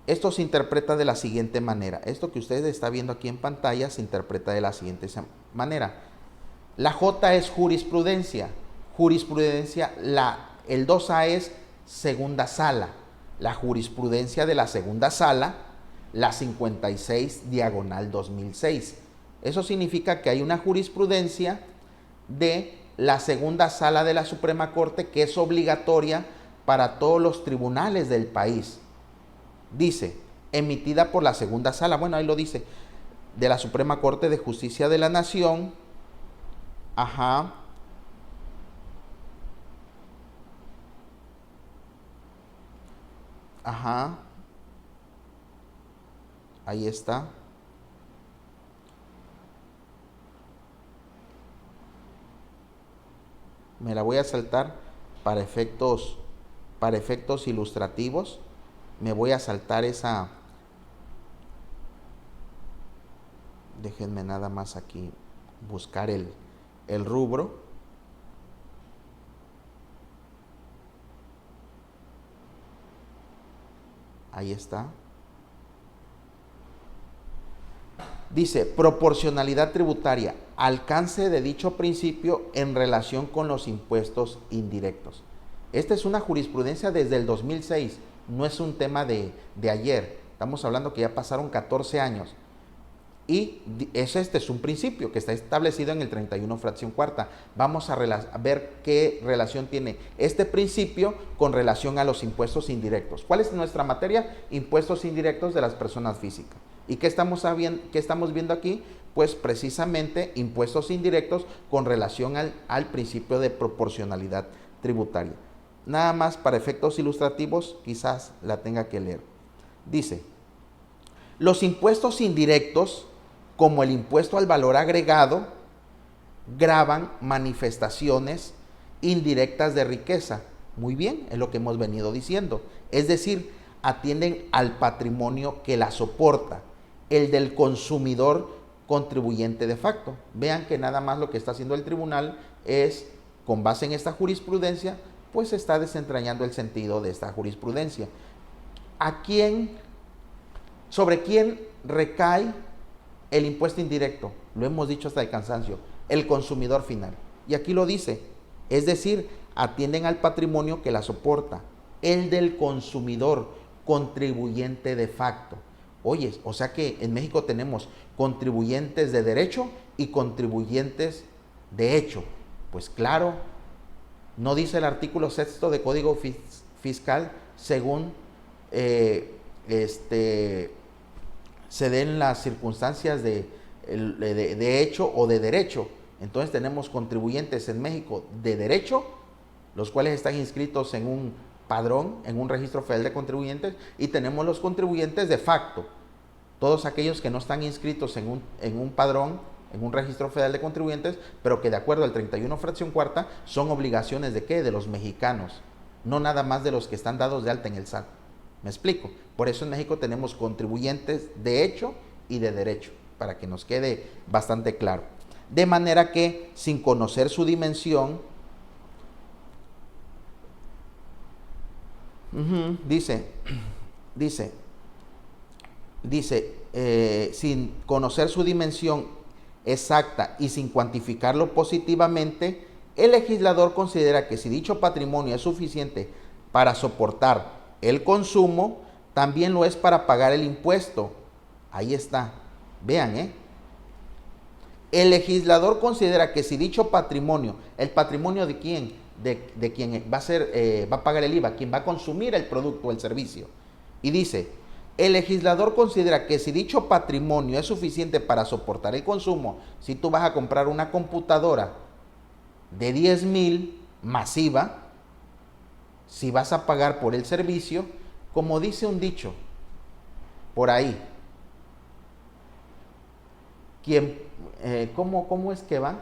[SPEAKER 1] Esto se interpreta de la siguiente manera. Esto que ustedes están viendo aquí en pantalla se interpreta de la siguiente manera. La J es jurisprudencia. Jurisprudencia, el 2A es segunda sala. La jurisprudencia de la segunda sala, la 56/2006. Eso significa que hay una jurisprudencia de la segunda sala de la Suprema Corte que es obligatoria para todos los tribunales del país. Dice, emitida por la segunda sala, bueno, ahí lo dice, de la Suprema Corte de Justicia de la Nación, ajá, ajá, ahí está. Me la voy a saltar para efectos ilustrativos. Me voy a saltar esa. Déjenme nada más aquí buscar el rubro. Ahí está. Dice, proporcionalidad tributaria, alcance de dicho principio en relación con los impuestos indirectos. Esta es una jurisprudencia desde el 2006, no es un tema de ayer. Estamos hablando que ya pasaron 14 años. Y este es un principio que está establecido en el 31 fracción cuarta. Vamos a ver qué relación tiene este principio con relación a los impuestos indirectos. ¿Cuál es nuestra materia? Impuestos indirectos de las personas físicas. ¿Y qué estamos viendo aquí? Pues precisamente impuestos indirectos con relación al principio de proporcionalidad tributaria. Nada más para efectos ilustrativos, quizás la tenga que leer. Dice, los impuestos indirectos, como el impuesto al valor agregado, gravan manifestaciones indirectas de riqueza. Muy bien, es lo que hemos venido diciendo. Es decir, atienden al patrimonio que la soporta, el del consumidor contribuyente de facto. Vean que nada más lo que está haciendo el tribunal es, con base en esta jurisprudencia, pues está desentrañando el sentido de esta jurisprudencia. ¿Sobre quién recae el impuesto indirecto? Lo hemos dicho hasta el cansancio, el consumidor final. Y aquí lo dice, es decir, atienden al patrimonio que la soporta, el del consumidor contribuyente de facto. Oye, o sea que en México tenemos contribuyentes de derecho y contribuyentes de hecho. Pues claro, no dice el artículo 6 de Código Fiscal según se den las circunstancias de hecho o de derecho. Entonces tenemos contribuyentes en México de derecho, los cuales están inscritos en un padrón, en un registro federal de contribuyentes, y tenemos los contribuyentes de facto, todos aquellos que no están inscritos en un padrón, en un registro federal de contribuyentes, pero que de acuerdo al 31 fracción cuarta son obligaciones de ¿qué? De los mexicanos, no nada más de los que están dados de alta en el SAT. ¿Me explico? Por eso en México tenemos contribuyentes de hecho y de derecho, para que nos quede bastante claro. De manera que, sin conocer su dimensión, sin conocer su dimensión exacta y sin cuantificarlo positivamente, el legislador considera que si dicho patrimonio es suficiente para soportar el consumo, también lo es para pagar el impuesto. Ahí está. Vean, el legislador considera que si dicho patrimonio, ¿el patrimonio de quién? De quien va a pagar el IVA, quien va a consumir el producto o el servicio. Y dice, el legislador considera que si dicho patrimonio es suficiente para soportar el consumo, si tú vas a comprar una computadora de 10,000 masiva, si vas a pagar por el servicio, como dice un dicho por ahí, ¿cómo es que va?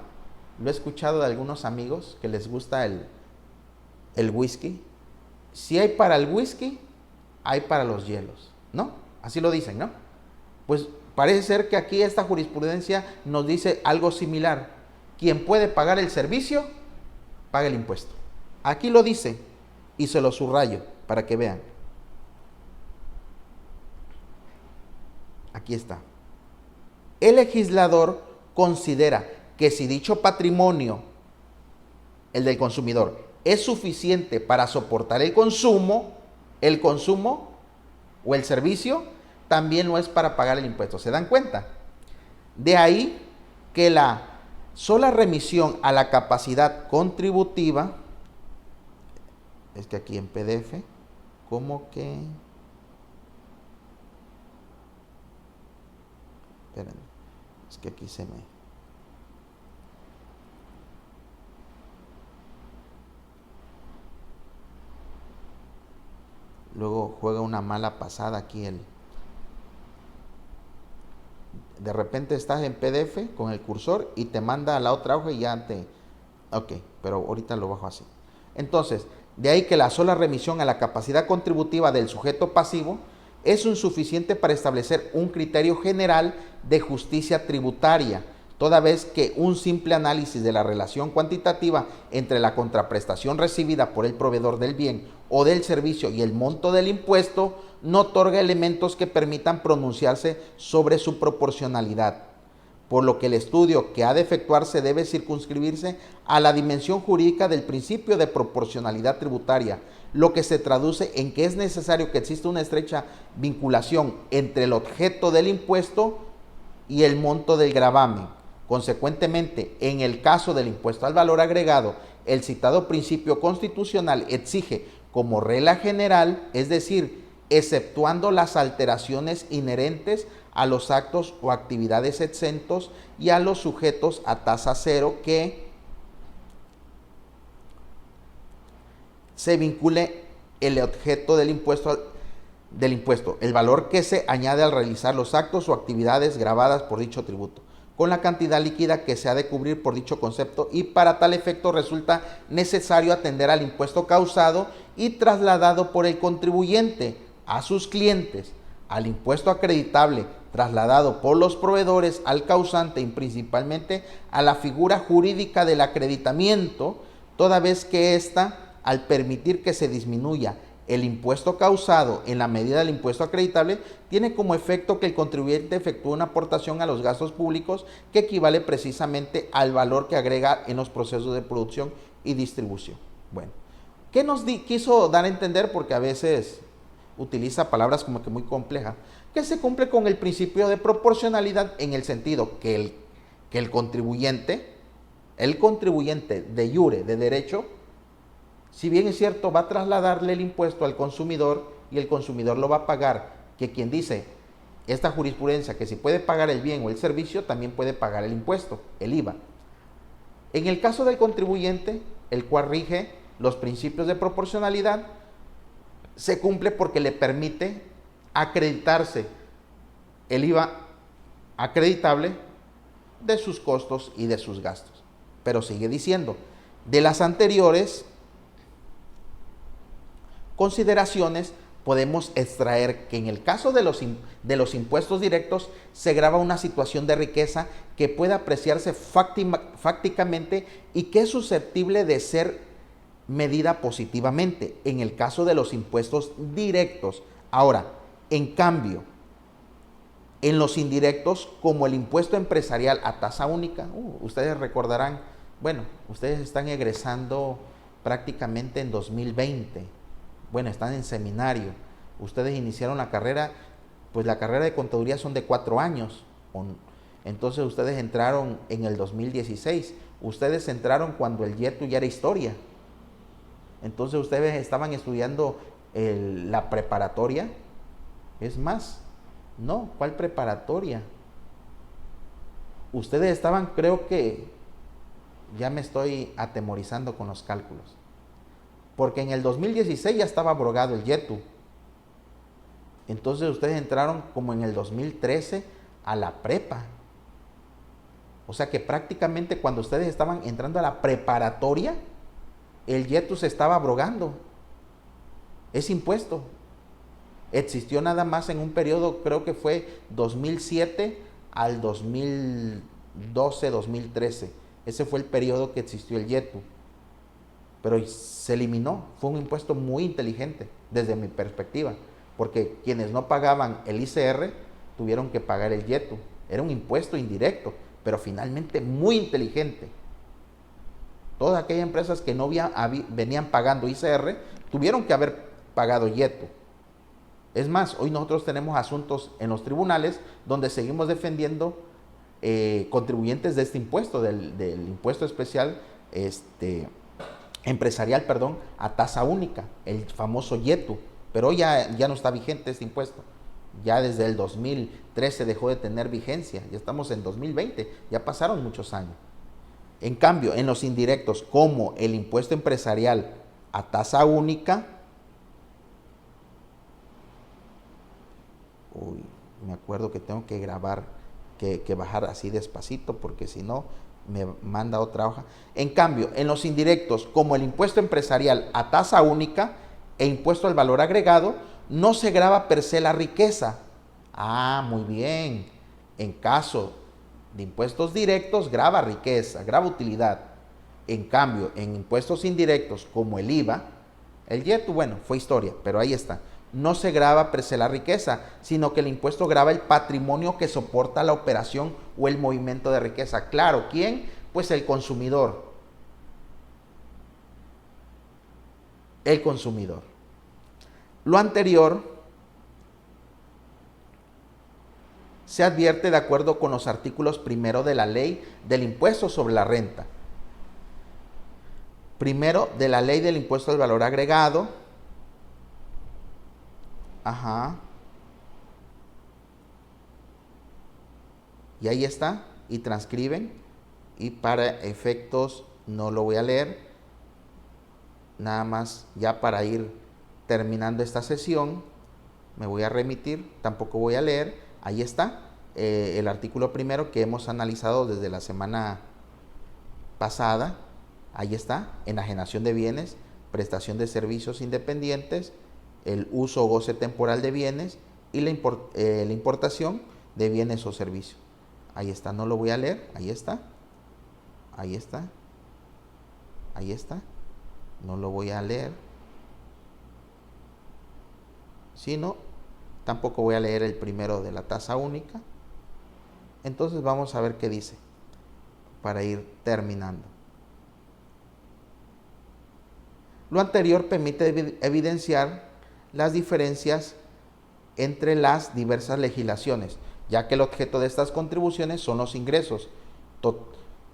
[SPEAKER 1] Lo he escuchado de algunos amigos que les gusta el whisky. Si hay para el whisky, hay para los hielos, ¿no? Así lo dicen, ¿no? Pues parece ser que aquí esta jurisprudencia nos dice algo similar. Quien puede pagar el servicio, paga el impuesto. Aquí lo dice y se lo subrayo para que vean. Aquí está. El legislador considera que si dicho patrimonio, el del consumidor, es suficiente para soportar el consumo o el servicio, también no es para pagar el impuesto. ¿Se dan cuenta? De ahí que la sola remisión a la capacidad contributiva, es que aquí en PDF, como que... Esperen, es que aquí se me... Luego juega una mala pasada aquí de repente estás en PDF con el cursor y te manda a la otra hoja y ya te... Ok, pero ahorita lo bajo así. Entonces, de ahí que la sola remisión a la capacidad contributiva del sujeto pasivo es insuficiente para establecer un criterio general de justicia tributaria, toda vez que un simple análisis de la relación cuantitativa entre la contraprestación recibida por el proveedor del bien o del servicio y el monto del impuesto no otorga elementos que permitan pronunciarse sobre su proporcionalidad, por lo que el estudio que ha de efectuarse debe circunscribirse a la dimensión jurídica del principio de proporcionalidad tributaria, lo que se traduce en que es necesario que exista una estrecha vinculación entre el objeto del impuesto y el monto del gravamen. Consecuentemente, en el caso del impuesto al valor agregado, el citado principio constitucional exige como regla general, es decir, exceptuando las alteraciones inherentes a los actos o actividades exentos y a los sujetos a tasa cero, que se vincule el objeto del impuesto, el valor que se añade al realizar los actos o actividades gravadas por dicho tributo, con la cantidad líquida que se ha de cubrir por dicho concepto, y para tal efecto resulta necesario atender al impuesto causado y trasladado por el contribuyente a sus clientes, al impuesto acreditable trasladado por los proveedores al causante y principalmente a la figura jurídica del acreditamiento, toda vez que ésta, al permitir que se disminuya el impuesto causado en la medida del impuesto acreditable, tiene como efecto que el contribuyente efectúe una aportación a los gastos públicos que equivale precisamente al valor que agrega en los procesos de producción y distribución. Bueno, ¿qué nos quiso dar a entender? Porque a veces utiliza palabras como que muy complejas, que se cumple con el principio de proporcionalidad en el sentido que el contribuyente de iure, de derecho, si bien es cierto, va a trasladarle el impuesto al consumidor y el consumidor lo va a pagar, que quien dice esta jurisprudencia que si puede pagar el bien o el servicio, también puede pagar el impuesto, el IVA. En el caso del contribuyente, el cual rige los principios de proporcionalidad, se cumple porque le permite acreditarse el IVA acreditable de sus costos y de sus gastos. Pero sigue diciendo, de las anteriores consideraciones podemos extraer que en el caso de los impuestos directos se grava una situación de riqueza que puede apreciarse fácticamente y que es susceptible de ser medida positivamente en el caso de los impuestos directos. Ahora, en cambio, en los indirectos, como el impuesto empresarial a tasa única, ustedes recordarán, bueno, ustedes están egresando prácticamente en 2020. Bueno, están en seminario, ustedes iniciaron la carrera, pues la carrera de contaduría son de 4 años, entonces ustedes entraron en el 2016, ustedes entraron cuando el YETU ya era historia, entonces ustedes estaban estudiando la preparatoria, es más, no, ¿cuál preparatoria? Ustedes estaban, creo que ya me estoy atemorizando con los cálculos. Porque en el 2016 ya estaba abrogado el YETU. Entonces ustedes entraron como en el 2013 a la prepa. O sea que prácticamente cuando ustedes estaban entrando a la preparatoria, el YETU se estaba abrogando. Ese impuesto existió nada más en un periodo, creo que fue 2007 al 2012, 2013. Ese fue el periodo que existió el YETU. Pero se eliminó. Fue un impuesto muy inteligente desde mi perspectiva. Porque quienes no pagaban el ICR tuvieron que pagar el YETU. Era un impuesto indirecto, pero finalmente muy inteligente. Todas aquellas empresas que no venían pagando ICR tuvieron que haber pagado YETU. Es más, hoy nosotros tenemos asuntos en los tribunales donde seguimos defendiendo contribuyentes de este impuesto, del impuesto especial empresarial, perdón, a tasa única, el famoso YETU. Pero hoy ya no está vigente este impuesto. Ya desde el 2013 dejó de tener vigencia. Ya estamos en 2020, ya pasaron muchos años. En cambio, en los indirectos, como el impuesto empresarial a tasa única, me acuerdo que tengo que grabar, que bajar así despacito, porque si no me manda otra hoja. En cambio, en los indirectos, como el impuesto empresarial a tasa única e impuesto al valor agregado, no se grava per se la riqueza. Ah, muy bien. En caso de impuestos directos, grava riqueza, grava utilidad. En cambio, en impuestos indirectos, como el IVA, el YETU, bueno, fue historia, pero ahí está. No se grava per se la riqueza, sino que el impuesto grava el patrimonio que soporta la operación o el movimiento de riqueza. Claro, ¿quién? Pues el consumidor. El consumidor. Lo anterior se advierte de acuerdo con los artículos primero de la ley del impuesto sobre la renta. Primero de la ley del impuesto al valor agregado. Ajá. Y ahí está. Y transcriben. Y para efectos no lo voy a leer. Nada más ya para ir terminando esta sesión. Me voy a remitir. Tampoco voy a leer. Ahí está. El artículo primero que hemos analizado desde la semana pasada. Ahí está. Enajenación de bienes. Prestación de servicios independientes. El uso o goce temporal de bienes. Y la importación de bienes o servicios. Ahí está, no lo voy a leer, ahí está, ahí está, ahí está, no lo voy a leer, sino tampoco voy a leer el primero de la tasa única. Entonces vamos a ver qué dice para ir terminando. Lo anterior permite evidenciar las diferencias entre las diversas legislaciones, ya que el objeto de estas contribuciones son los ingresos,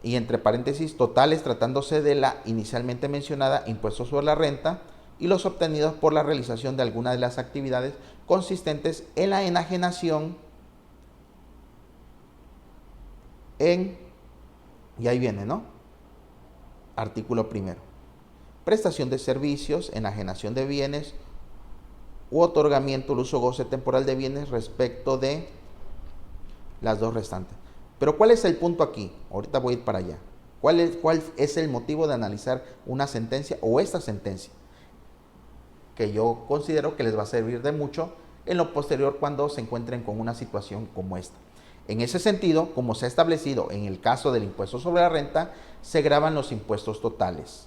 [SPEAKER 1] y entre paréntesis totales tratándose de la inicialmente mencionada impuesto sobre la renta, y los obtenidos por la realización de alguna de las actividades consistentes en la enajenación y ahí viene, ¿no? Artículo primero. Prestación de servicios, enajenación de bienes u otorgamiento, el uso goce temporal de bienes respecto de las dos restantes. Pero ¿cuál es el punto aquí? Ahorita voy a ir para allá. ¿Cuál es el motivo de analizar una sentencia o esta sentencia? Que yo considero que les va a servir de mucho en lo posterior cuando se encuentren con una situación como esta. En ese sentido, como se ha establecido en el caso del impuesto sobre la renta, se gravan los impuestos totales.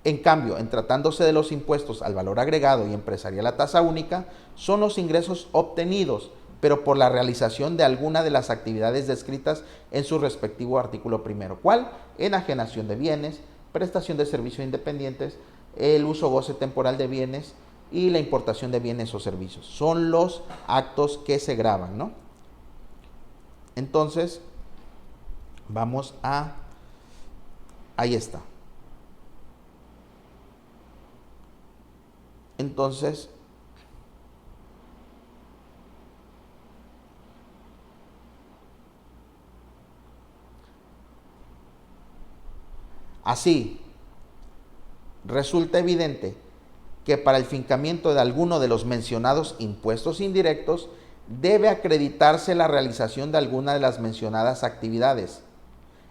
[SPEAKER 1] En cambio, en tratándose de los impuestos al valor agregado y empresarial a tasa única, son los ingresos obtenidos, pero por la realización de alguna de las actividades descritas en su respectivo artículo primero. ¿Cuál? Enajenación de bienes, prestación de servicios independientes, el uso o goce temporal de bienes y la importación de bienes o servicios. Son los actos que se graban, ¿no? Entonces, vamos a... Ahí está. Entonces, Así, resulta evidente que para el fincamiento de alguno de los mencionados impuestos indirectos debe acreditarse la realización de alguna de las mencionadas actividades: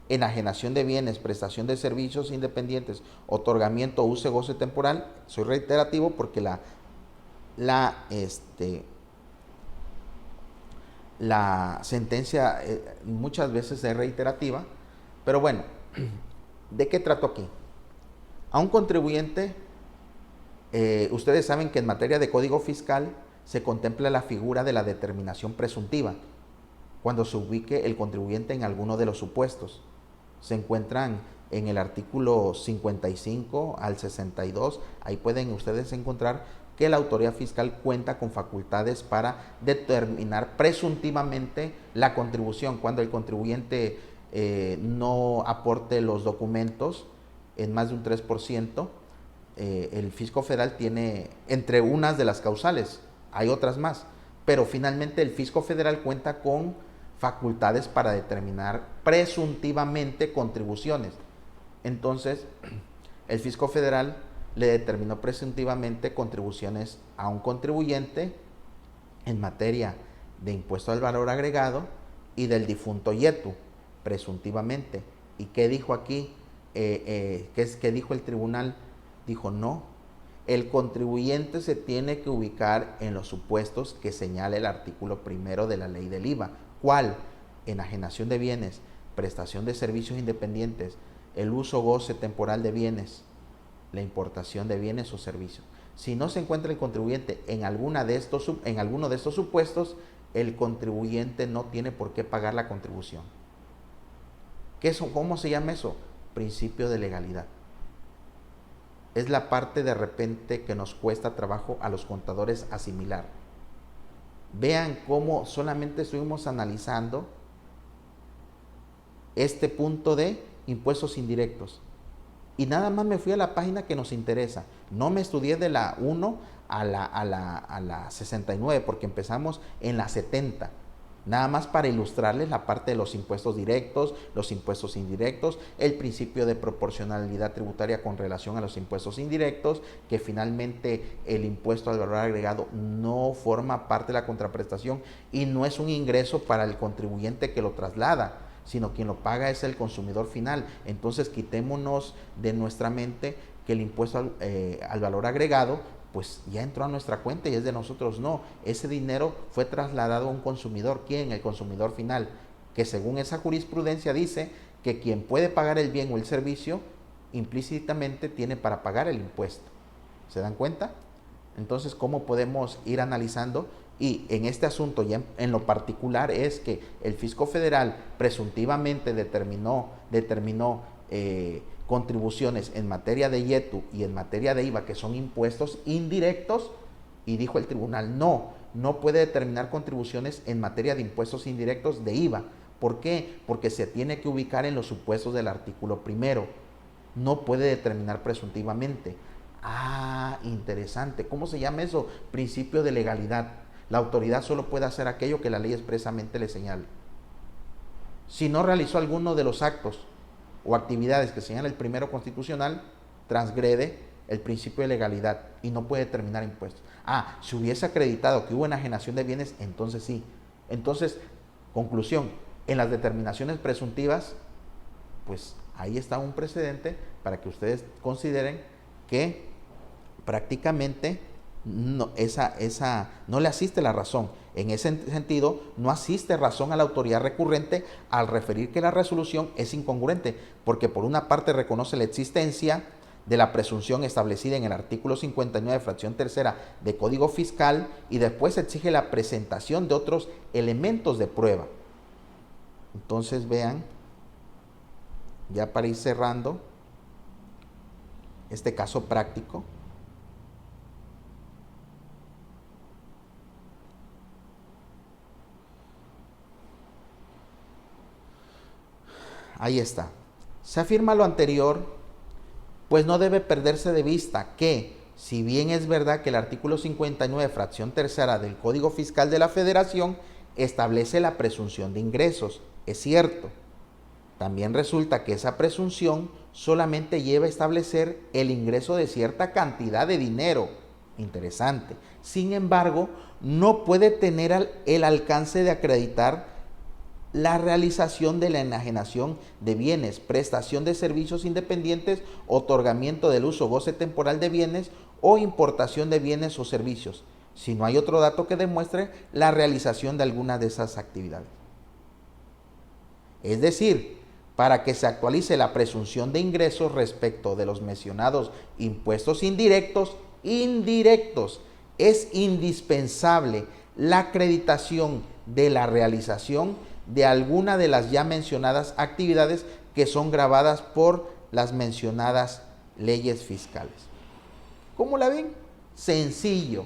[SPEAKER 1] enajenación de bienes, prestación de servicios independientes, otorgamiento, uso, goce temporal. Soy reiterativo porque la sentencia muchas veces es reiterativa, pero bueno, ¿de qué trato aquí? A un contribuyente, ustedes saben que en materia de código fiscal se contempla la figura de la determinación presuntiva cuando se ubique el contribuyente en alguno de los supuestos. Se encuentran en el artículo 55 al 62, ahí pueden ustedes encontrar que la autoridad fiscal cuenta con facultades para determinar presuntivamente la contribución cuando el contribuyente no aporte los documentos en más de un 3%. El fisco federal tiene, entre unas de las causales, hay otras más, pero finalmente el fisco federal cuenta con facultades para determinar presuntivamente contribuciones. Entonces, el fisco federal le determinó presuntivamente contribuciones a un contribuyente en materia de impuesto al valor agregado y del difunto IETU, presuntivamente. ¿Y qué dijo aquí? ¿Qué dijo el tribunal? Dijo no, el contribuyente se tiene que ubicar en los supuestos que señala el artículo 1 de la ley del IVA. ¿Cuál? Enajenación de bienes, prestación de servicios independientes, el uso goce temporal de bienes, la importación de bienes o servicios. Si no se encuentra el contribuyente en alguno de estos supuestos, el contribuyente no tiene por qué pagar la contribución. ¿Cómo se llama eso? Principio de legalidad. Es la parte de repente que nos cuesta trabajo a los contadores asimilar. Vean cómo solamente estuvimos analizando este punto de impuestos indirectos. Y nada más me fui a la página que nos interesa. No me estudié de la 1 a la 69 porque empezamos en la 70. Nada más para ilustrarles la parte de los impuestos directos, los impuestos indirectos, el principio de proporcionalidad tributaria con relación a los impuestos indirectos, que finalmente el impuesto al valor agregado no forma parte de la contraprestación y no es un ingreso para el contribuyente que lo traslada, sino quien lo paga es el consumidor final. Entonces quitémonos de nuestra mente que el impuesto al valor agregado pues ya entró a nuestra cuenta y es de nosotros. No, ese dinero fue trasladado a un consumidor. ¿Quién? El consumidor final, que según esa jurisprudencia dice que quien puede pagar el bien o el servicio implícitamente tiene para pagar el impuesto. ¿Se dan cuenta? Entonces, ¿cómo podemos ir analizando? Y en este asunto, ya en lo particular, es que el fisco federal presuntivamente determinó contribuciones en materia de IETU y en materia de IVA, que son impuestos indirectos, y dijo el tribunal, no puede determinar contribuciones en materia de impuestos indirectos de IVA. ¿Por qué? Porque se tiene que ubicar en los supuestos del artículo 1. No puede determinar presuntivamente. Ah, interesante. ¿Cómo se llama eso? Principio de legalidad. La autoridad solo puede hacer aquello que la ley expresamente le señala. Si no realizó alguno de los actos o actividades que señala el 1 constitucional, transgrede el principio de legalidad y no puede determinar impuestos. Si hubiese acreditado que hubo enajenación de bienes, entonces sí. Entonces, conclusión, en las determinaciones presuntivas, pues ahí está un precedente para que ustedes consideren que prácticamente no le asiste la razón. En ese sentido, no asiste razón a la autoridad recurrente al referir que la resolución es incongruente, porque por una parte reconoce la existencia de la presunción establecida en el artículo 59, fracción tercera de Código Fiscal, y después exige la presentación de otros elementos de prueba. Entonces vean, ya para ir cerrando este caso práctico, ahí está. Se afirma lo anterior, pues no debe perderse de vista que, si bien es verdad que el artículo 59, fracción tercera del Código Fiscal de la Federación establece la presunción de ingresos, es cierto, También resulta que esa presunción solamente lleva a establecer el ingreso de cierta cantidad de dinero. Interesante. Sin embargo, no puede tener el alcance de acreditar la realización de la enajenación de bienes, prestación de servicios independientes, otorgamiento del uso o goce temporal de bienes o importación de bienes o servicios, si no hay otro dato que demuestre la realización de alguna de esas actividades. Es decir, para que se actualice la presunción de ingresos respecto de los mencionados impuestos indirectos, es indispensable la acreditación de la realización de alguna de las ya mencionadas actividades que son gravadas por las mencionadas leyes fiscales. ¿Cómo la ven? Sencillo.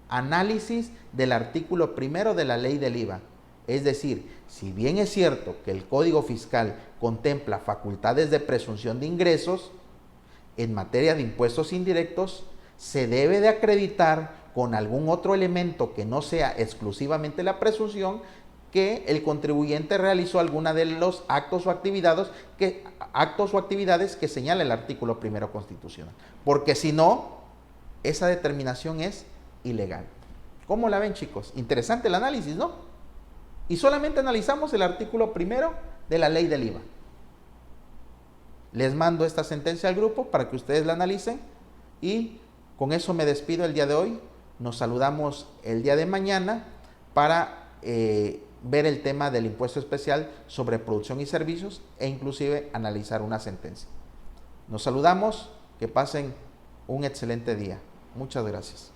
[SPEAKER 1] Análisis del artículo 1 de la ley del IVA. Es decir, si bien es cierto que el Código Fiscal contempla facultades de presunción de ingresos, en materia de impuestos indirectos se debe de acreditar con algún otro elemento que no sea exclusivamente la presunción que el contribuyente realizó alguna de los actos o actividades que señala el artículo 1 constitucional. Porque si no, esa determinación es ilegal. ¿Cómo la ven, chicos? Interesante el análisis, ¿no? Y solamente analizamos el artículo 1 de la ley del IVA. Les mando esta sentencia al grupo para que ustedes la analicen y con eso me despido el día de hoy. Nos saludamos el día de mañana para ver el tema del impuesto especial sobre producción y servicios e inclusive analizar una sentencia. Nos saludamos, que pasen un excelente día. Muchas gracias.